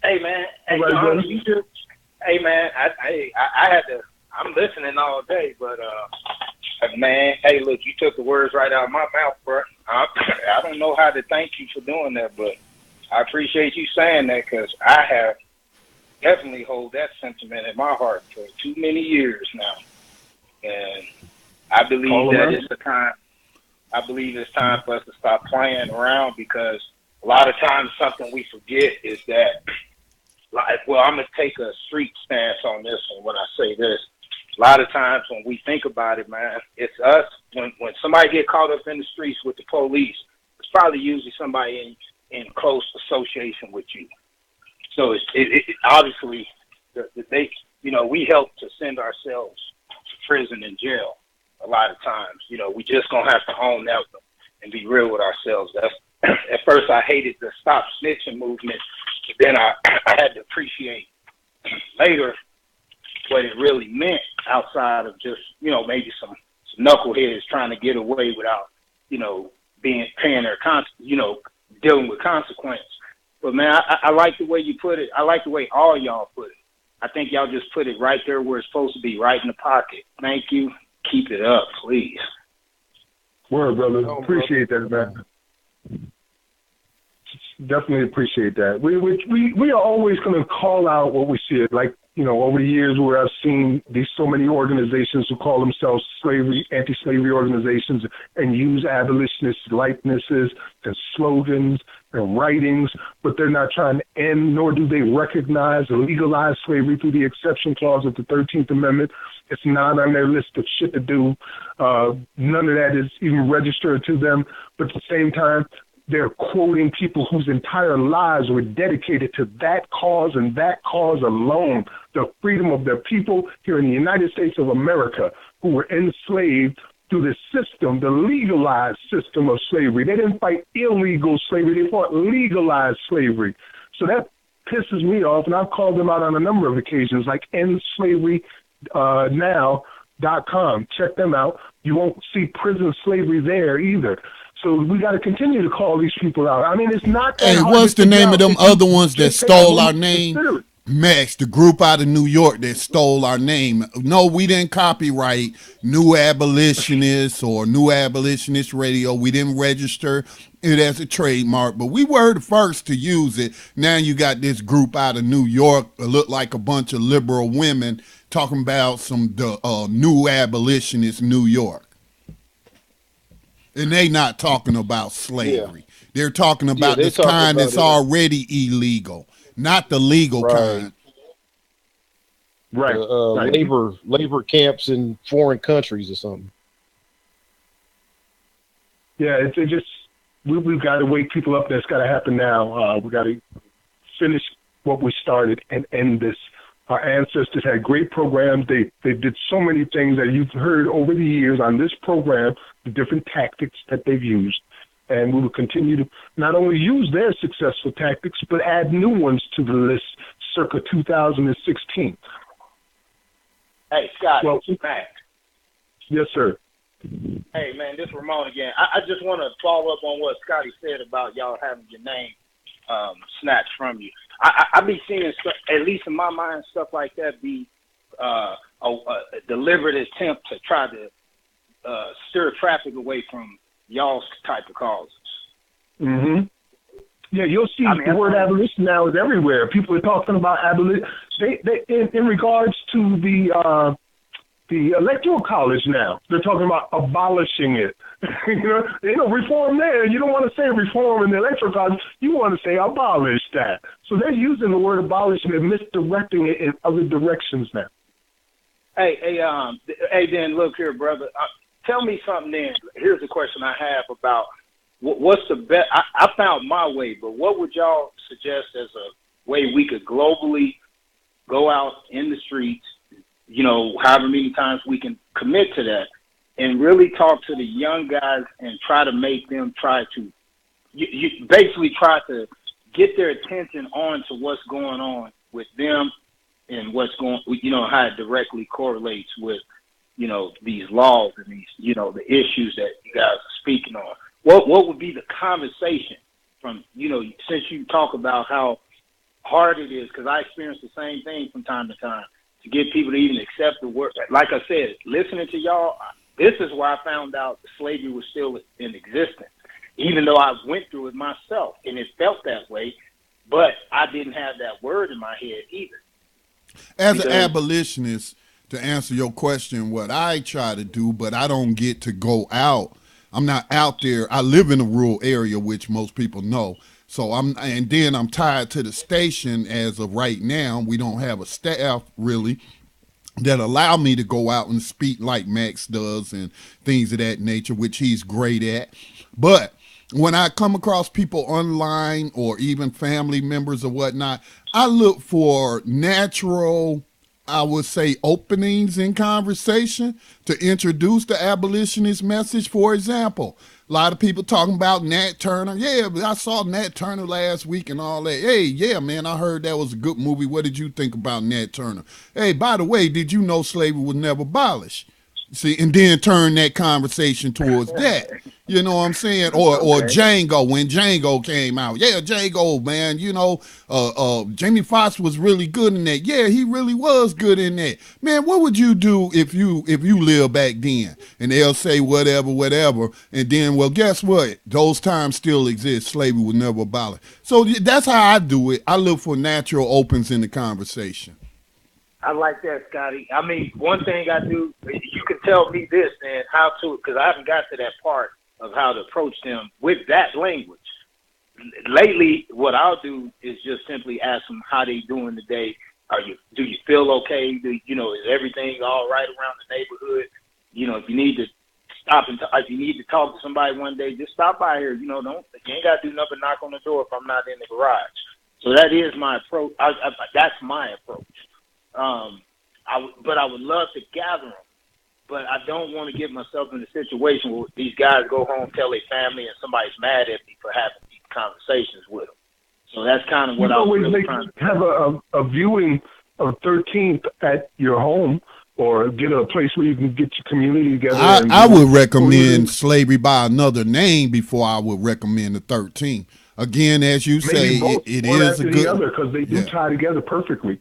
Hey, man. Hey, right, Johannes, hey, man. I had to. I'm listening all day, but man, hey, look, you took the words right out of my mouth, bro. I don't know how to thank you for doing that, but I appreciate you saying that because I have definitely hold that sentiment in my heart for too many years now, and I believe that it's the time. I believe it's time for us to stop playing around because a lot of times something we forget is that, like, well, I'm going to take a street stance on this one when I say this. A lot of times when we think about it, man, it's us. When somebody get caught up in the streets with the police, it's probably usually somebody in close association with you. So it obviously, we help to send ourselves to prison and jail. A lot of times, we just gonna have to own that and be real with ourselves. At first I hated the stop snitching movement, but then I had to appreciate later what it really meant outside of just, maybe some knuckleheads trying to get away without, paying their dealing with consequence. But man, I like the way you put it. I like the way all y'all put it. I think y'all just put it right there where it's supposed to be, right in the pocket. Thank you. Keep it up, please. Word, brother. Appreciate that, man. Definitely appreciate that. We are always going to call out what we see. Like, over the years where I've seen so many organizations who call themselves anti-slavery organizations and use abolitionist likenesses and slogans and writings, but they're not trying to end, nor do they recognize or legalize slavery through the exception clause of the 13th Amendment. It's not on their list of shit to do. None of that is even registered to them. But at the same time, they're quoting people whose entire lives were dedicated to that cause and that cause alone, the freedom of their people here in the United States of America who were enslaved through the system, the legalized system of slavery. They didn't fight illegal slavery. They fought legalized slavery. So that pisses me off, and I've called them out on a number of occasions, like endslaverynow.com. Check them out. You won't see prison slavery there either. So we got to continue to call these people out. I mean, it's not that Hey, hard what's to the name figure of them out other ones that stole our name? Max, the group out of New York that stole our name. No, we didn't copyright New Abolitionists or New Abolitionist Radio. We didn't register it as a trademark, but we were the first to use it. Now you got this group out of New York that look like a bunch of liberal women talking about some New Abolitionists New York. And they not talking about slavery. Yeah. They're talking about this kind that's already illegal. Not the legal kind. Right. Labor camps in foreign countries or something. Yeah, it just we've got to wake people up. That's got to happen now. We got to finish what we started and end this. Our ancestors had great programs. They did so many things that you've heard over the years on this program, the different tactics that they've used. And we will continue to not only use their successful tactics, but add new ones to the list circa 2016. Hey, Scott, Mac. Yes, sir. Hey, man, this is Ramon again. I just want to follow up on what Scotty said about y'all having your name snatched from you. I be seeing, at least in my mind, stuff like that be a deliberate attempt to try to stir traffic away from y'all's type of causes. Mm-hmm. Yeah, you'll see the word abolition now is everywhere. People are talking about abolition. They in regards to the electoral college now, they're talking about abolishing it. Reform there. You don't want to say reform in the electoral college. You want to say abolish that. So they're using the word abolish and misdirecting it in other directions now. Hey, Dan, look here, brother. Tell me something then. Here's the question I have about what's the best. I found my way, but what would y'all suggest as a way we could globally go out in the streets, however many times we can commit to that and really talk to the young guys and try to make them try to basically try to get their attention on to what's going on with them and what's going, how it directly correlates with these laws and these, the issues that you guys are speaking on. What would be the conversation from, since you talk about how hard it is, because I experience the same thing from time to time, to get people to even accept the word. Like I said, listening to y'all, this is where I found out slavery was still in existence, even though I went through it myself, and it felt that way, but I didn't have that word in my head either. As an abolitionist, to answer your question, what I try to do, but I don't get to go out. I'm not out there. I live in a rural area, which most people know. So I'm tied to the station as of right now. We don't have a staff really that allow me to go out and speak like Max does and things of that nature, which he's great at. But when I come across people online or even family members or whatnot, I look for natural, I would say, openings in conversation to introduce the abolitionist message. For example, a lot of people talking about Nat Turner. Yeah, I saw Nat Turner last week and all that. Hey, yeah, man, I heard that was a good movie. What did you think about Nat Turner? Hey, by the way, did you know slavery was never abolished? See, and then turn that conversation towards that. You know what I'm saying? Or Django, when Django came out. Yeah, Django, man, Jamie Foxx was really good in that. Yeah, he really was good in that. Man, what would you do if you lived back then? And they'll say whatever. And then, well, guess what? Those times still exist. Slavery was never abolished. So that's how I do it. I look for natural opens in the conversation. I like that, Scotty. I mean, one thing I do, you can tell me this, man, how to, because I haven't got to that part of how to approach them with that language. Lately, what I'll do is just simply ask them how they doing today. Do you feel okay? Is everything all right around the neighborhood? If you need to stop and if you need to talk to somebody one day, just stop by here. You ain't got to do nothing, knock on the door if I'm not in the garage. So that is my approach. That's my approach. But I would love to gather them, but I don't want to get myself in a situation where these guys go home, tell their family, and somebody's mad at me for having these conversations with them. So that's kind of what I was really trying to have a viewing of 13th at your home, or get a place where you can get your community together. I would recommend slavery by another name before I would recommend the 13th. again, as you say, it is a good because they do tie together perfectly.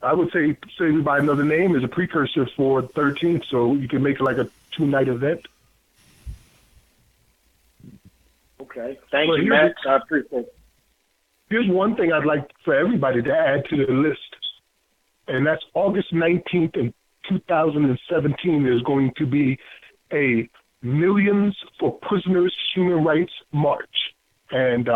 I would say by another name is a precursor for 13th, so you can make it like a 2-night event. Okay, thank you, Max. I appreciate it. Here's one thing I'd like for everybody to add to the list, and that's August 19th in 2017. There's going to be a Millions for Prisoners Human Rights March. And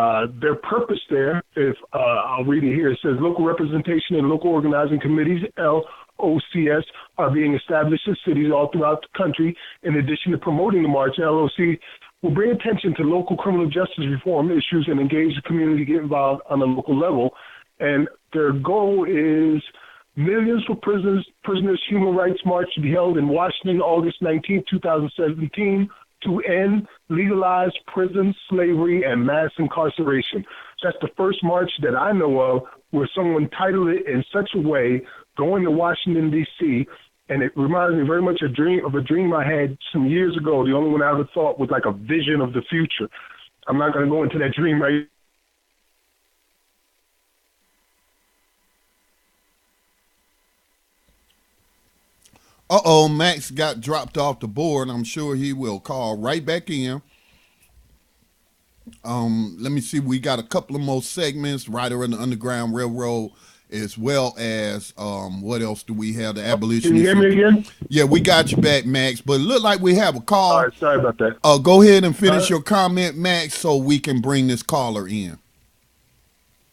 their purpose there, if I'll read it here, it says local representation and local organizing committees, LOCS, are being established in cities all throughout the country. In addition to promoting the march, LOC will bring attention to local criminal justice reform issues and engage the community to get involved on a local level. And their goal is Millions for Prisoners Human Rights March to be held in Washington, August 19, 2017, to end legalized prison, slavery, and mass incarceration. That's the first march that I know of where someone titled it in such a way, going to Washington, D.C., and it reminds me very much of a dream I had some years ago. The only one I ever thought was like a vision of the future. I'm not going to go into that dream right. Max got dropped off the board. I'm sure he will call right back in. Let me see. We got a couple of more segments, Rider in the Underground Railroad, as well as what else do we have? The Abolitionists. Can you hear me again? Yeah, we got you back, Max. But it look like we have a call. All right, sorry about that. Go ahead and finish your comment, Max, so we can bring this caller in.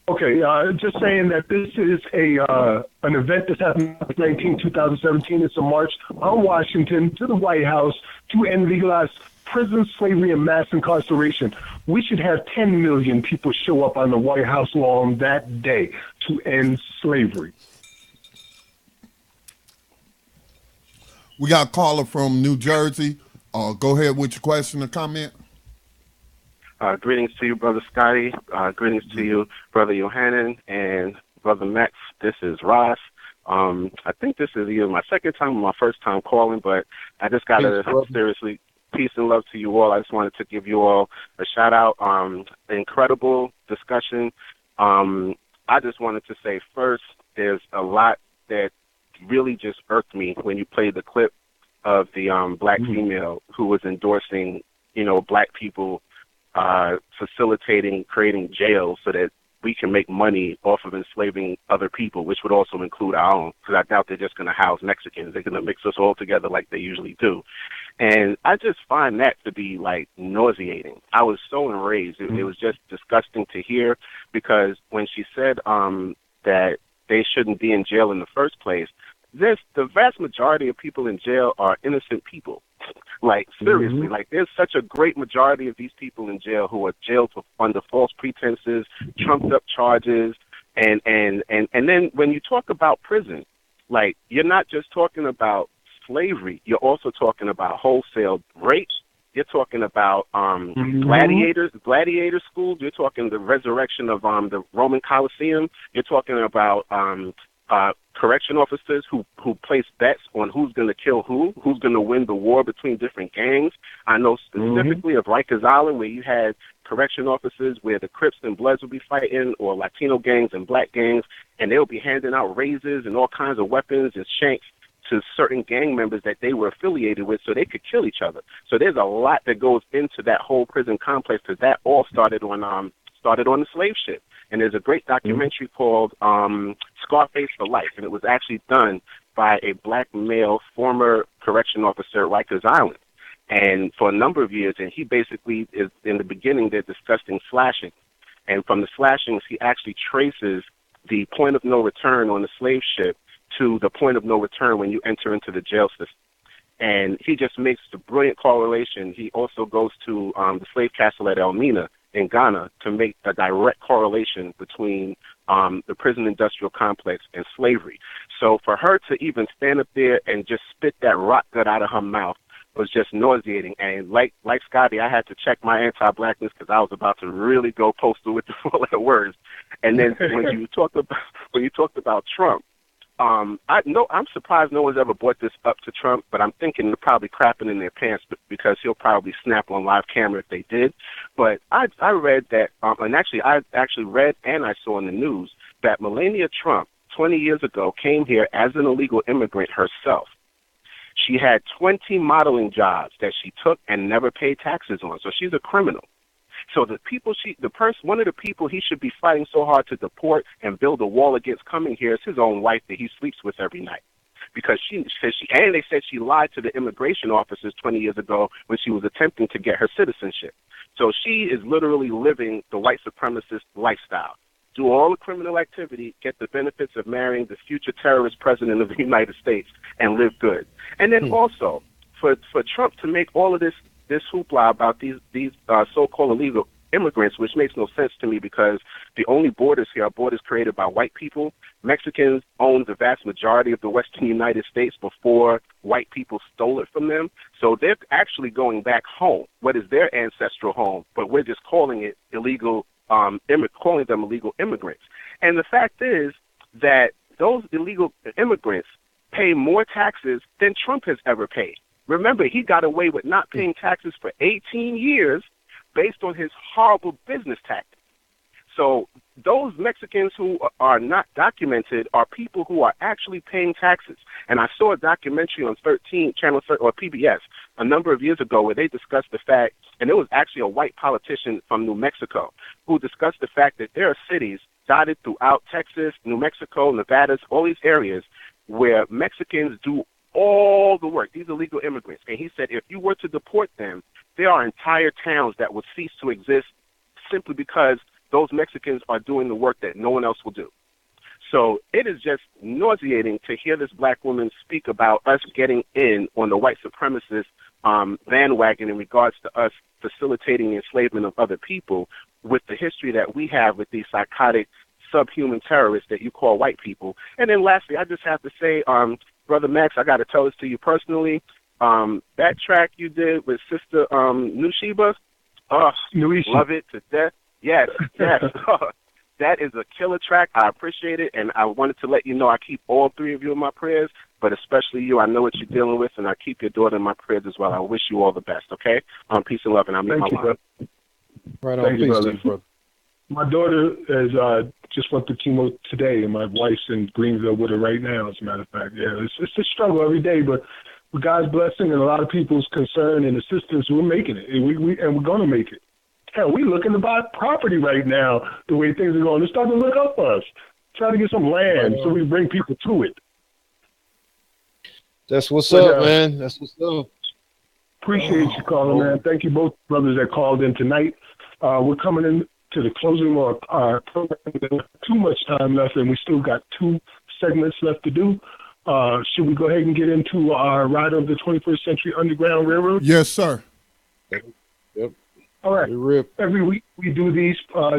Okay, just saying that this is an event that's happening on 2017. It's a march on Washington to the White House to end legalized prison, slavery, and mass incarceration. We should have 10 million people show up on the White House lawn that day to end slavery. We got a caller from New Jersey. Go ahead with your question or comment. Greetings to you, Brother Scotty. Greetings to you, Brother Yohanan, and Brother Max. This is Ross. I think this is either my second time or my first time calling, but I just got to seriously, peace and love to you all. I just wanted to give you all a shout-out. Incredible discussion. I just wanted to say first, there's a lot that really just irked me when you played the clip of the black female who was endorsing, black people facilitating creating jails so that we can make money off of enslaving other people, which would also include our own, because I doubt they're just going to house Mexicans. They're going to mix us all together like they usually do. And I just find that to be, nauseating. I was so enraged. It was just disgusting to hear, because when she said that they shouldn't be in jail in the first place, the vast majority of people in jail are innocent people. Seriously, there's such a great majority of these people in jail who are jailed under false pretenses, trumped up charges, and then when you talk about prison, you're not just talking about slavery, you're also talking about wholesale rape. You're talking about gladiator schools. You're talking the resurrection of the Roman Colosseum. You're talking about correction officers who place bets on who's going to kill who's going to win the war between different gangs. I know specifically of Rikers Island, where you had correction officers where the Crips and Bloods would be fighting, or Latino gangs and black gangs, and they'll be handing out razors and all kinds of weapons and shanks to certain gang members that they were affiliated with so they could kill each other. So there's a lot that goes into that whole prison complex, because that all started on the slave ship. And there's a great documentary called Scarface for Life, and it was actually done by a black male former correction officer at Rikers Island, and for a number of years. And he basically is, in the beginning, they're discussing slashing. And from the slashings, he actually traces the point of no return on the slave ship to the point of no return when you enter into the jail system. And he just makes the brilliant correlation. He also goes to the slave castle at Elmina in Ghana to make a direct correlation between the prison industrial complex and slavery. So for her to even stand up there and just spit that rot gut out of her mouth was just nauseating. And like Scotty, I had to check my anti-blackness, because I was about to really go postal with the 4-letter words. And then when you talked about Trump, I'm surprised no one's ever brought this up to Trump, but I'm thinking they're probably crapping in their pants because he'll probably snap on live camera if they did. But I read that, I actually read and I saw in the news that Melania Trump 20 years ago came here as an illegal immigrant herself. She had 20 modeling jobs that she took and never paid taxes on. So she's a criminal. So one of the people he should be fighting so hard to deport and build a wall against coming here is his own wife that he sleeps with every night. Because they said she lied to the immigration officers 20 years ago when she was attempting to get her citizenship. So she is literally living the white supremacist lifestyle. Do all the criminal activity, get the benefits of marrying the future terrorist president of the United States, and live good. And then also, for Trump to make all of this hoopla about these so-called illegal immigrants, which makes no sense to me because the only borders here are borders created by white people. Mexicans owned the vast majority of the western United States before white people stole it from them. So they're actually going back home, what is their ancestral home, but we're just calling it illegal, calling them illegal immigrants. And the fact is that those illegal immigrants pay more taxes than Trump has ever paid. Remember, he got away with not paying taxes for 18 years based on his horrible business tactics. So those Mexicans who are not documented are people who are actually paying taxes. And I saw a documentary on Channel 13, or PBS, a number of years ago where they discussed the fact, and it was actually a white politician from New Mexico, who discussed the fact that there are cities dotted throughout Texas, New Mexico, Nevada, all these areas where Mexicans do all the work, these illegal immigrants. And he said if you were to deport them, there are entire towns that would cease to exist simply because those Mexicans are doing the work that no one else will do. So it is just nauseating to hear this black woman speak about us getting in on the white supremacist bandwagon in regards to us facilitating the enslavement of other people with the history that we have with these psychotic subhuman terrorists that you call white people. And then lastly, I just have to say, Brother Max, I got to tell this to you personally. That track you did with Sister Nusheba, love it to death. Yes. That is a killer track. I appreciate it, and I wanted to let you know I keep all three of you in my prayers, but especially you. I know what you're dealing with, and I keep your daughter in my prayers as well. I wish you all the best, okay? Peace and love, and I'll meet my wife. Right on. Peace, brother. My daughter has just went through chemo today, and my wife's in Greenville with her right now, as a matter of fact. Yeah, it's a struggle every day, but with God's blessing and a lot of people's concern and assistance, we're making it, and we're going to make it. Hell, we're looking to buy property right now, the way things are going. They're starting to look up for us, try to get some land so we bring people to it. That's what's up, man. That's what's up. Appreciate you calling, man. Thank you both brothers that called in tonight. We're coming in to the closing of our program. There's not too much time left, and we still got 2 segments left to do. Should we go ahead and get into our Rider of the 21st Century Underground Railroad? Yes, sir. Yep. All right. Every week we do these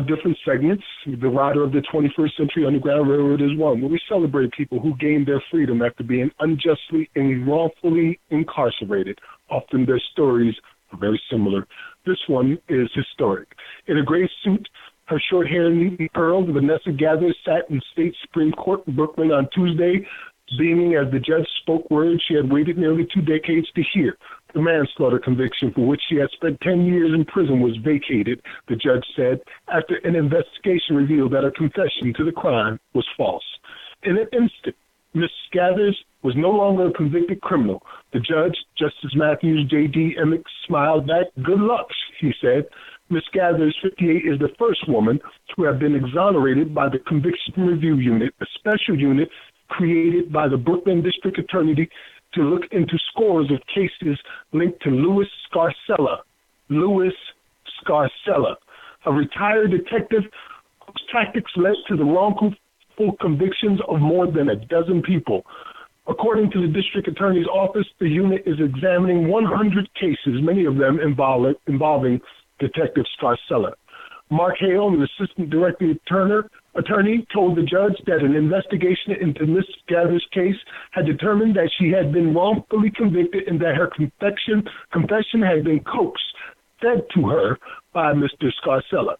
different segments. The Rider of the 21st Century Underground Railroad is one, where we celebrate people who gained their freedom after being unjustly and wrongfully incarcerated. Often their stories are very similar. This one is historic. In a gray suit, her short hair neatly curled, Vanessa Gathers sat in state Supreme Court in Brooklyn on Tuesday, beaming as the judge spoke words she had waited nearly 2 decades to hear. The manslaughter conviction for which she had spent 10 years in prison was vacated, the judge said, after an investigation revealed that her confession to the crime was false. In an instant, Miss Gathers was no longer a convicted criminal. The judge, Justice Matthews J.D. Emick, smiled back. Good luck, he said. Miss Gathers, 58, is the first woman to have been exonerated by the Conviction Review Unit, a special unit created by the Brooklyn District Attorney to look into scores of cases linked to Louis Scarcella, a retired detective whose tactics led to the wrongful convictions of more than a dozen people. According to the district attorney's office, the unit is examining 100 cases, many of them involving Detective Scarcella. Mark Hale, an assistant director attorney, told the judge that an investigation into Miss Gathers' case had determined that she had been wrongfully convicted and that her confession had been fed to her by Mr. Scarcella.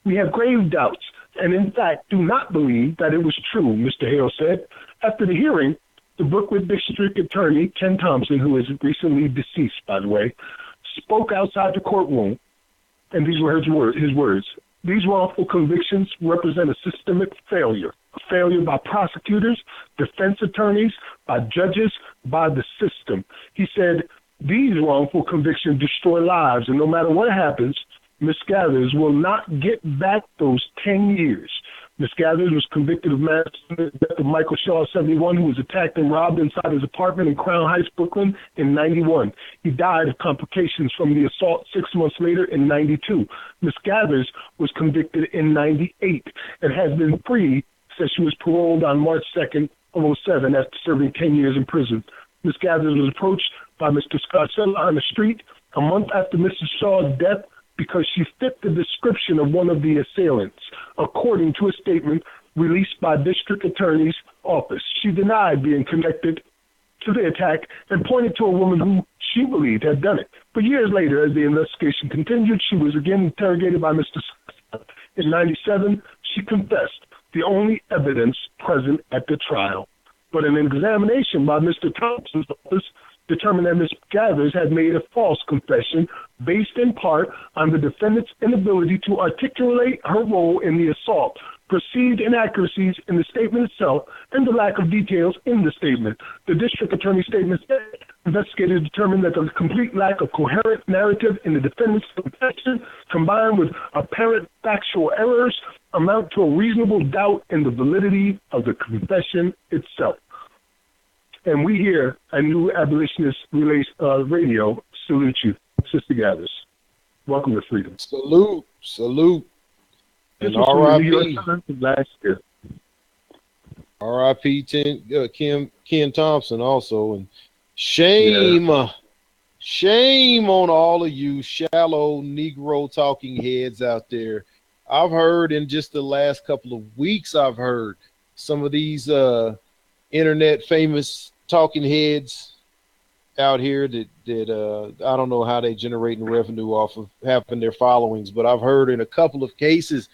We have grave doubts and, in fact, do not believe that it was true, Mr. Hale said. After the hearing, the Brookwood District Attorney, Ken Thompson, who is recently deceased, by the way, spoke outside the courtroom, and these were his words. These wrongful convictions represent a systemic failure, a failure by prosecutors, defense attorneys, by judges, by the system. He said, these wrongful convictions destroy lives, and no matter what happens, Ms. Gathers will not get back those 10 years. Ms. Gathers was convicted of manslaughter death of Michael Shaw, 71, who was attacked and robbed inside his apartment in Crown Heights, Brooklyn, in 91. He died of complications from the assault 6 months later in 92. Ms. Gathers was convicted in 98 and has been free since she was paroled on March 2nd of 07 after serving 10 years in prison. Ms. Gathers was approached by Mr. Scarcella on the street a month after Mrs. Shaw's death because she fit the description of one of the assailants, according to a statement released by District Attorney's Office. She denied being connected to the attack and pointed to a woman who she believed had done it. But years later, as the investigation continued, she was again interrogated by Mr. Scott. In 97, she confessed, the only evidence present at the trial. But an examination by Mr. Thompson's office determined that Ms. Gathers had made a false confession based in part on the defendant's inability to articulate her role in the assault, perceived inaccuracies in the statement itself, and the lack of details in the statement. The district attorney's statement said investigators determined that the complete lack of coherent narrative in the defendant's confession, combined with apparent factual errors, amount to a reasonable doubt in the validity of the confession itself. And we here at New Abolitionist Radio salute you, Sister Gathers. Welcome to freedom. Salute. And R.I.P. last year. R.I.P. Ken Thompson also. And shame on all of you shallow Negro talking heads out there. I've heard in just the last couple of weeks, I've heard some of these internet famous talking heads out here that I don't know how they generating revenue off of having their followings, but I've heard in a couple of cases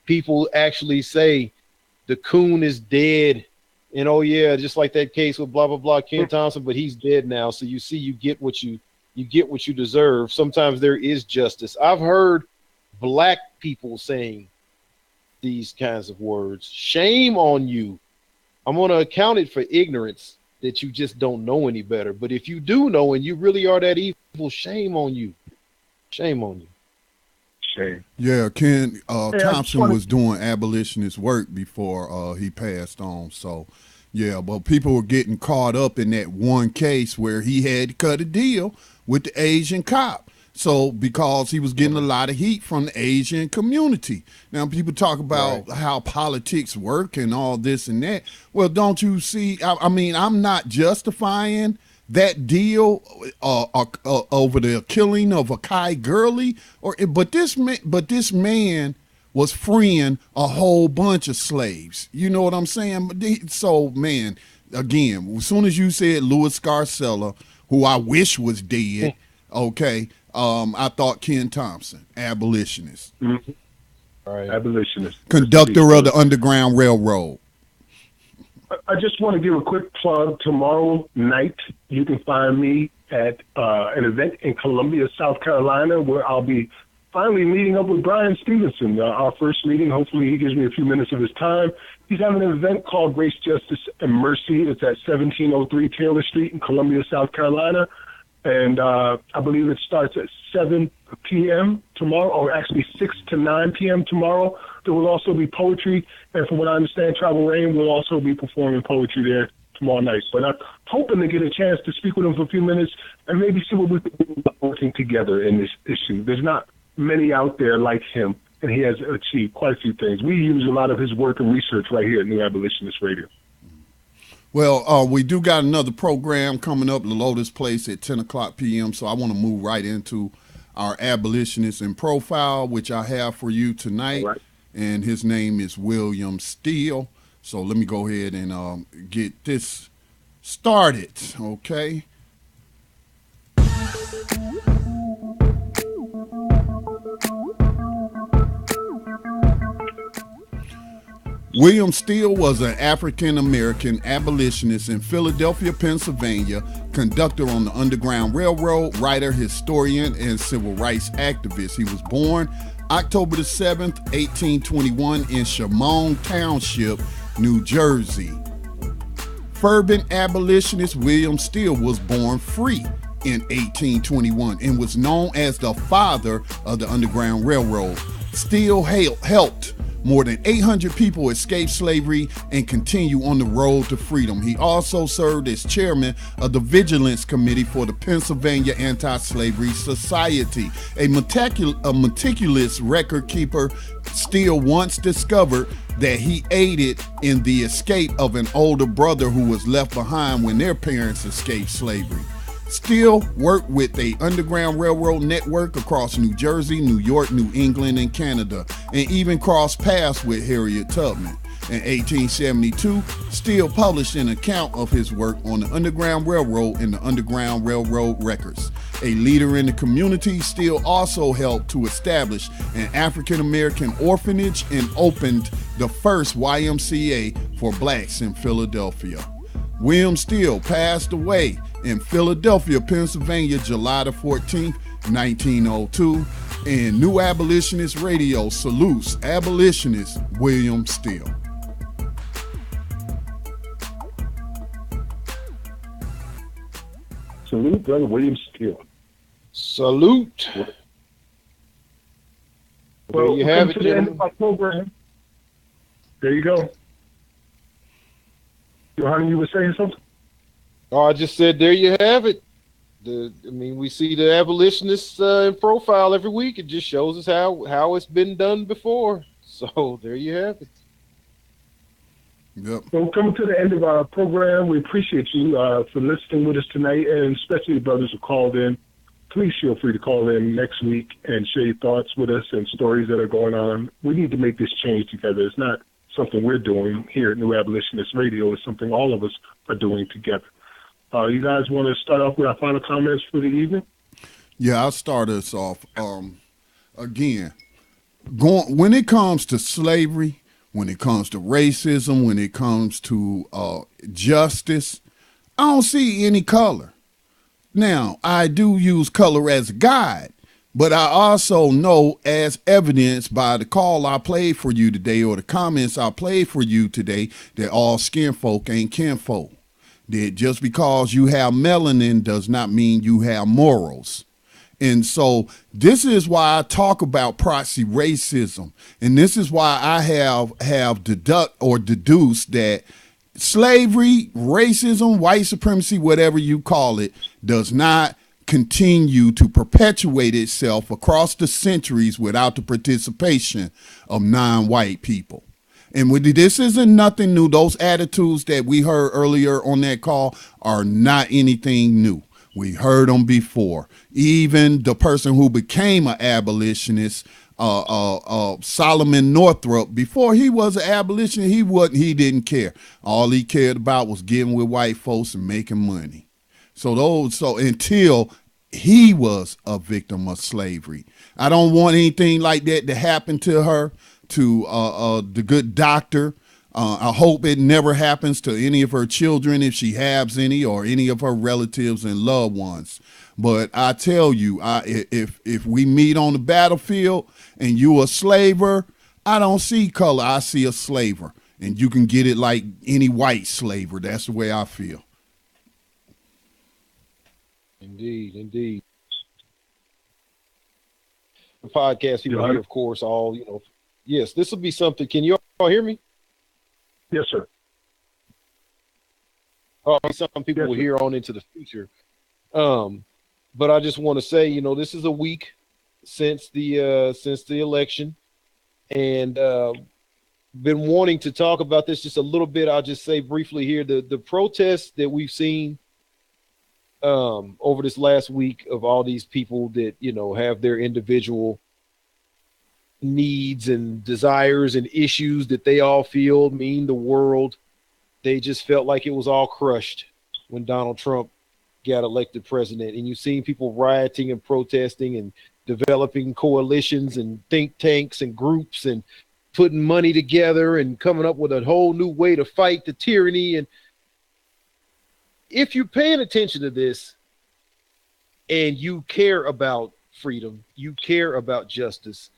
people actually say the coon is dead, and oh yeah, just like that case with blah blah blah Ken Thompson, but he's dead now. So you see, you get what you deserve. Sometimes there is justice. I've heard black people saying these kinds of words. Shame on you. I'm going to account it for ignorance, that you just don't know any better. But if you do know and you really are that evil, shame on you. Shame on you. Shame. Yeah, Ken Thompson was doing abolitionist work before he passed on. So, yeah, but people were getting caught up in that one case where he had cut a deal with the Asian cop. So because he was getting a lot of heat from the Asian community. Now people talk about how politics work and all this and that. Well, don't you see? I mean, I'm not justifying that deal over the killing of Akai Gurley, but this man was freeing a whole bunch of slaves. You know what I'm saying? So, man, again, as soon as you said Louis Scarcella, who I wish was dead, okay. I thought Ken Thompson, abolitionist. Mm-hmm. Right. Abolitionist. Conductor of the Underground Railroad. I just want to give a quick plug. Tomorrow night, you can find me at an event in Columbia, South Carolina, where I'll be finally meeting up with Brian Stevenson, our first meeting. Hopefully he gives me a few minutes of his time. He's having an event called Grace, Justice, and Mercy. It's at 1703 Taylor Street in Columbia, South Carolina. And I believe it starts at 7 p.m. tomorrow, or actually 6 to 9 p.m. tomorrow. There will also be poetry. And from what I understand, Travel Rain will also be performing poetry there tomorrow night. But I'm hoping to get a chance to speak with him for a few minutes and maybe see what we can do about working together in this issue. There's not many out there like him, and he has achieved quite a few things. We use a lot of his work and research right here at New Abolitionist Radio. Well, we do got another program coming up, the Lotus Place at 10 o'clock p.m., so I want to move right into our abolitionist in profile, which I have for you tonight, and his name is William Steele. So let me go ahead and get this started, okay? William Steele was an African-American abolitionist in Philadelphia, Pennsylvania, conductor on the Underground Railroad, writer, historian, and civil rights activist. He was born October the 7th, 1821 in Shamong Township, New Jersey. Fervent abolitionist William Steele was born free in 1821 and was known as the father of the Underground Railroad. Steele helped more than 800 people escape slavery and continue on the road to freedom. He also served as chairman of the Vigilance Committee for the Pennsylvania Anti-Slavery Society. A meticulous record keeper, Steele once discovered that he aided in the escape of an older brother who was left behind when their parents escaped slavery. Steele worked with the Underground Railroad network across New Jersey, New York, New England, and Canada, and even crossed paths with Harriet Tubman. In 1872, Steele published an account of his work on the Underground Railroad in the Underground Railroad Records. A leader in the community, Steele also helped to establish an African-American orphanage and opened the first YMCA for blacks in Philadelphia. William Steele passed away in Philadelphia, Pennsylvania, July the 14th, 1902. And New Abolitionist Radio salutes abolitionist William Steele. Salute, brother William Steele. Salute. Well, there you have it, to the end of our program. There you go. Johanna, you were saying something? Oh, I just said there you have it. We see the abolitionists in profile every week. It just shows us how it's been done before. So there you have it. Yep. So coming to the end of our program, we appreciate you for listening with us tonight, and especially the brothers who called in. Please feel free to call in next week and share your thoughts with us and stories that are going on. We need to make this change together. It's not something we're doing here at New Abolitionist Radio. It's something all of us are doing together. You guys want to start off with our final comments for the evening? Yeah, I'll start us off. Again, when it comes to slavery, when it comes to racism, when it comes to justice, I don't see any color. Now, I do use color as a guide, but I also know, as evidenced by the call I played for you today or the comments I played for you today, that all skin folk ain't kinfolk. That just because you have melanin does not mean you have morals. And so this is why I talk about proxy racism. And this is why I have deduced that slavery, racism, white supremacy, whatever you call it, does not continue to perpetuate itself across the centuries without the participation of non-white people. And this isn't nothing new. Those attitudes that we heard earlier on that call are not anything new. We heard them before. Even the person who became an abolitionist, Solomon Northup, before he was an abolitionist, he didn't care. All he cared about was getting with white folks and making money. So until he was a victim of slavery. I don't want anything like that to happen to her, to the good doctor. I hope it never happens to any of her children, if she has any, or any of her relatives and loved ones. But I tell you, if we meet on the battlefield and you a slaver, I don't see color. I see a slaver. And you can get it like any white slaver. That's the way I feel. Indeed. The podcast people here, of course, yes, this will be something. Can you all hear me? Yes, sir. Some people will hear on into the future. But I just want to say, this is a week since the election, and been wanting to talk about this just a little bit. I'll just say briefly here, the protests that we've seen over this last week of all these people that, have their individual needs and desires and issues that they all feel mean the world. They just felt like it was all crushed when Donald Trump got elected president. And you've seen people rioting and protesting and developing coalitions and think tanks and groups and putting money together and coming up with a whole new way to fight the tyranny. And if you're paying attention to this and you care about freedom, you care about justice,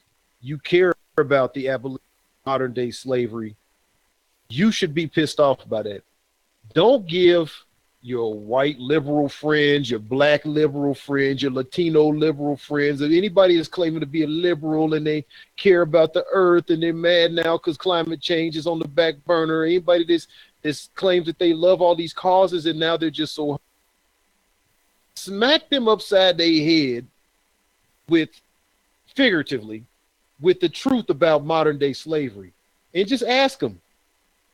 you care about the abolition of modern day slavery, you should be pissed off by that. Don't give your white liberal friends, your black liberal friends, your Latino liberal friends, or anybody that's claiming to be a liberal and they care about the earth and they're mad now because climate change is on the back burner. Anybody that's claims that they love all these causes and now they're just so, smack them upside their head with, figuratively, with the truth about modern day slavery, and just ask them,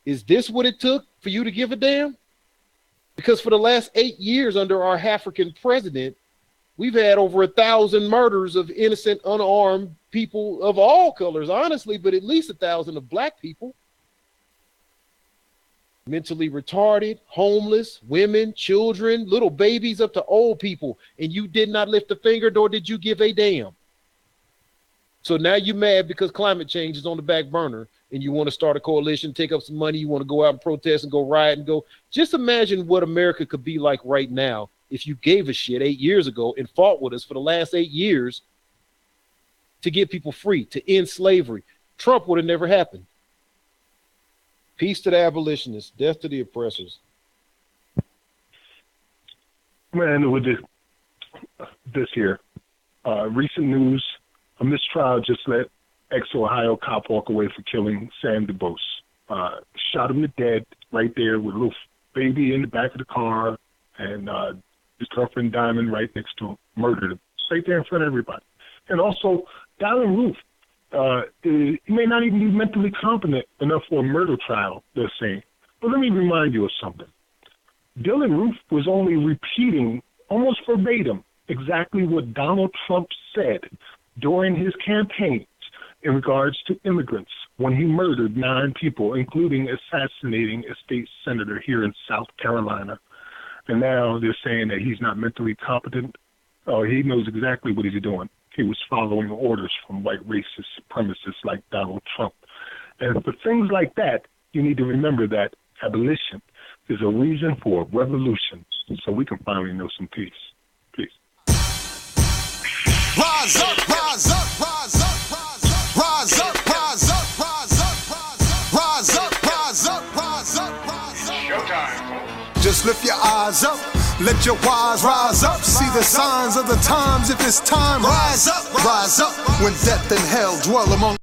is this what it took for you to give a damn? Because for the last 8 years under our African president, we've had over 1,000 murders of innocent, unarmed people of all colors, honestly, but at least 1,000 of black people. Mentally retarded, homeless, women, children, little babies up to old people, and you did not lift a finger, nor did you give a damn. So now you're mad because climate change is on the back burner and you want to start a coalition, take up some money, you want to go out and protest and go riot and go. Just imagine what America could be like right now if you gave a shit 8 years ago and fought with us for the last 8 years to get people free, to end slavery. Trump would have never happened. Peace to the abolitionists, death to the oppressors. Man, with this here, recent news, a mistrial just let ex-Ohio cop walk away for killing Sam DuBose. Shot him to death right there with a little baby in the back of the car and his girlfriend Diamond right next to him. Murdered him right there in front of everybody. And also, Dylan Roof, he may not even be mentally competent enough for a murder trial, they're saying. But let me remind you of something. Dylan Roof was only repeating almost verbatim exactly what Donald Trump said during his campaigns in regards to immigrants when he murdered 9 people, including assassinating a state senator here in South Carolina. And now they're saying that he's not mentally competent. Oh, he knows exactly what he's doing. He was following orders from white racist supremacists like Donald Trump. And for things like that, you need to remember that abolition is a reason for a revolution, so we can finally know some peace. Peace. Rise up, rise up, rise up, rise up, rise up, rise up, rise up, rise up, rise up, rise up. Showtime. Just lift your eyes up, let your wise rise up. See the signs of the times. If it's time, rise up, rise up. When death and hell dwell among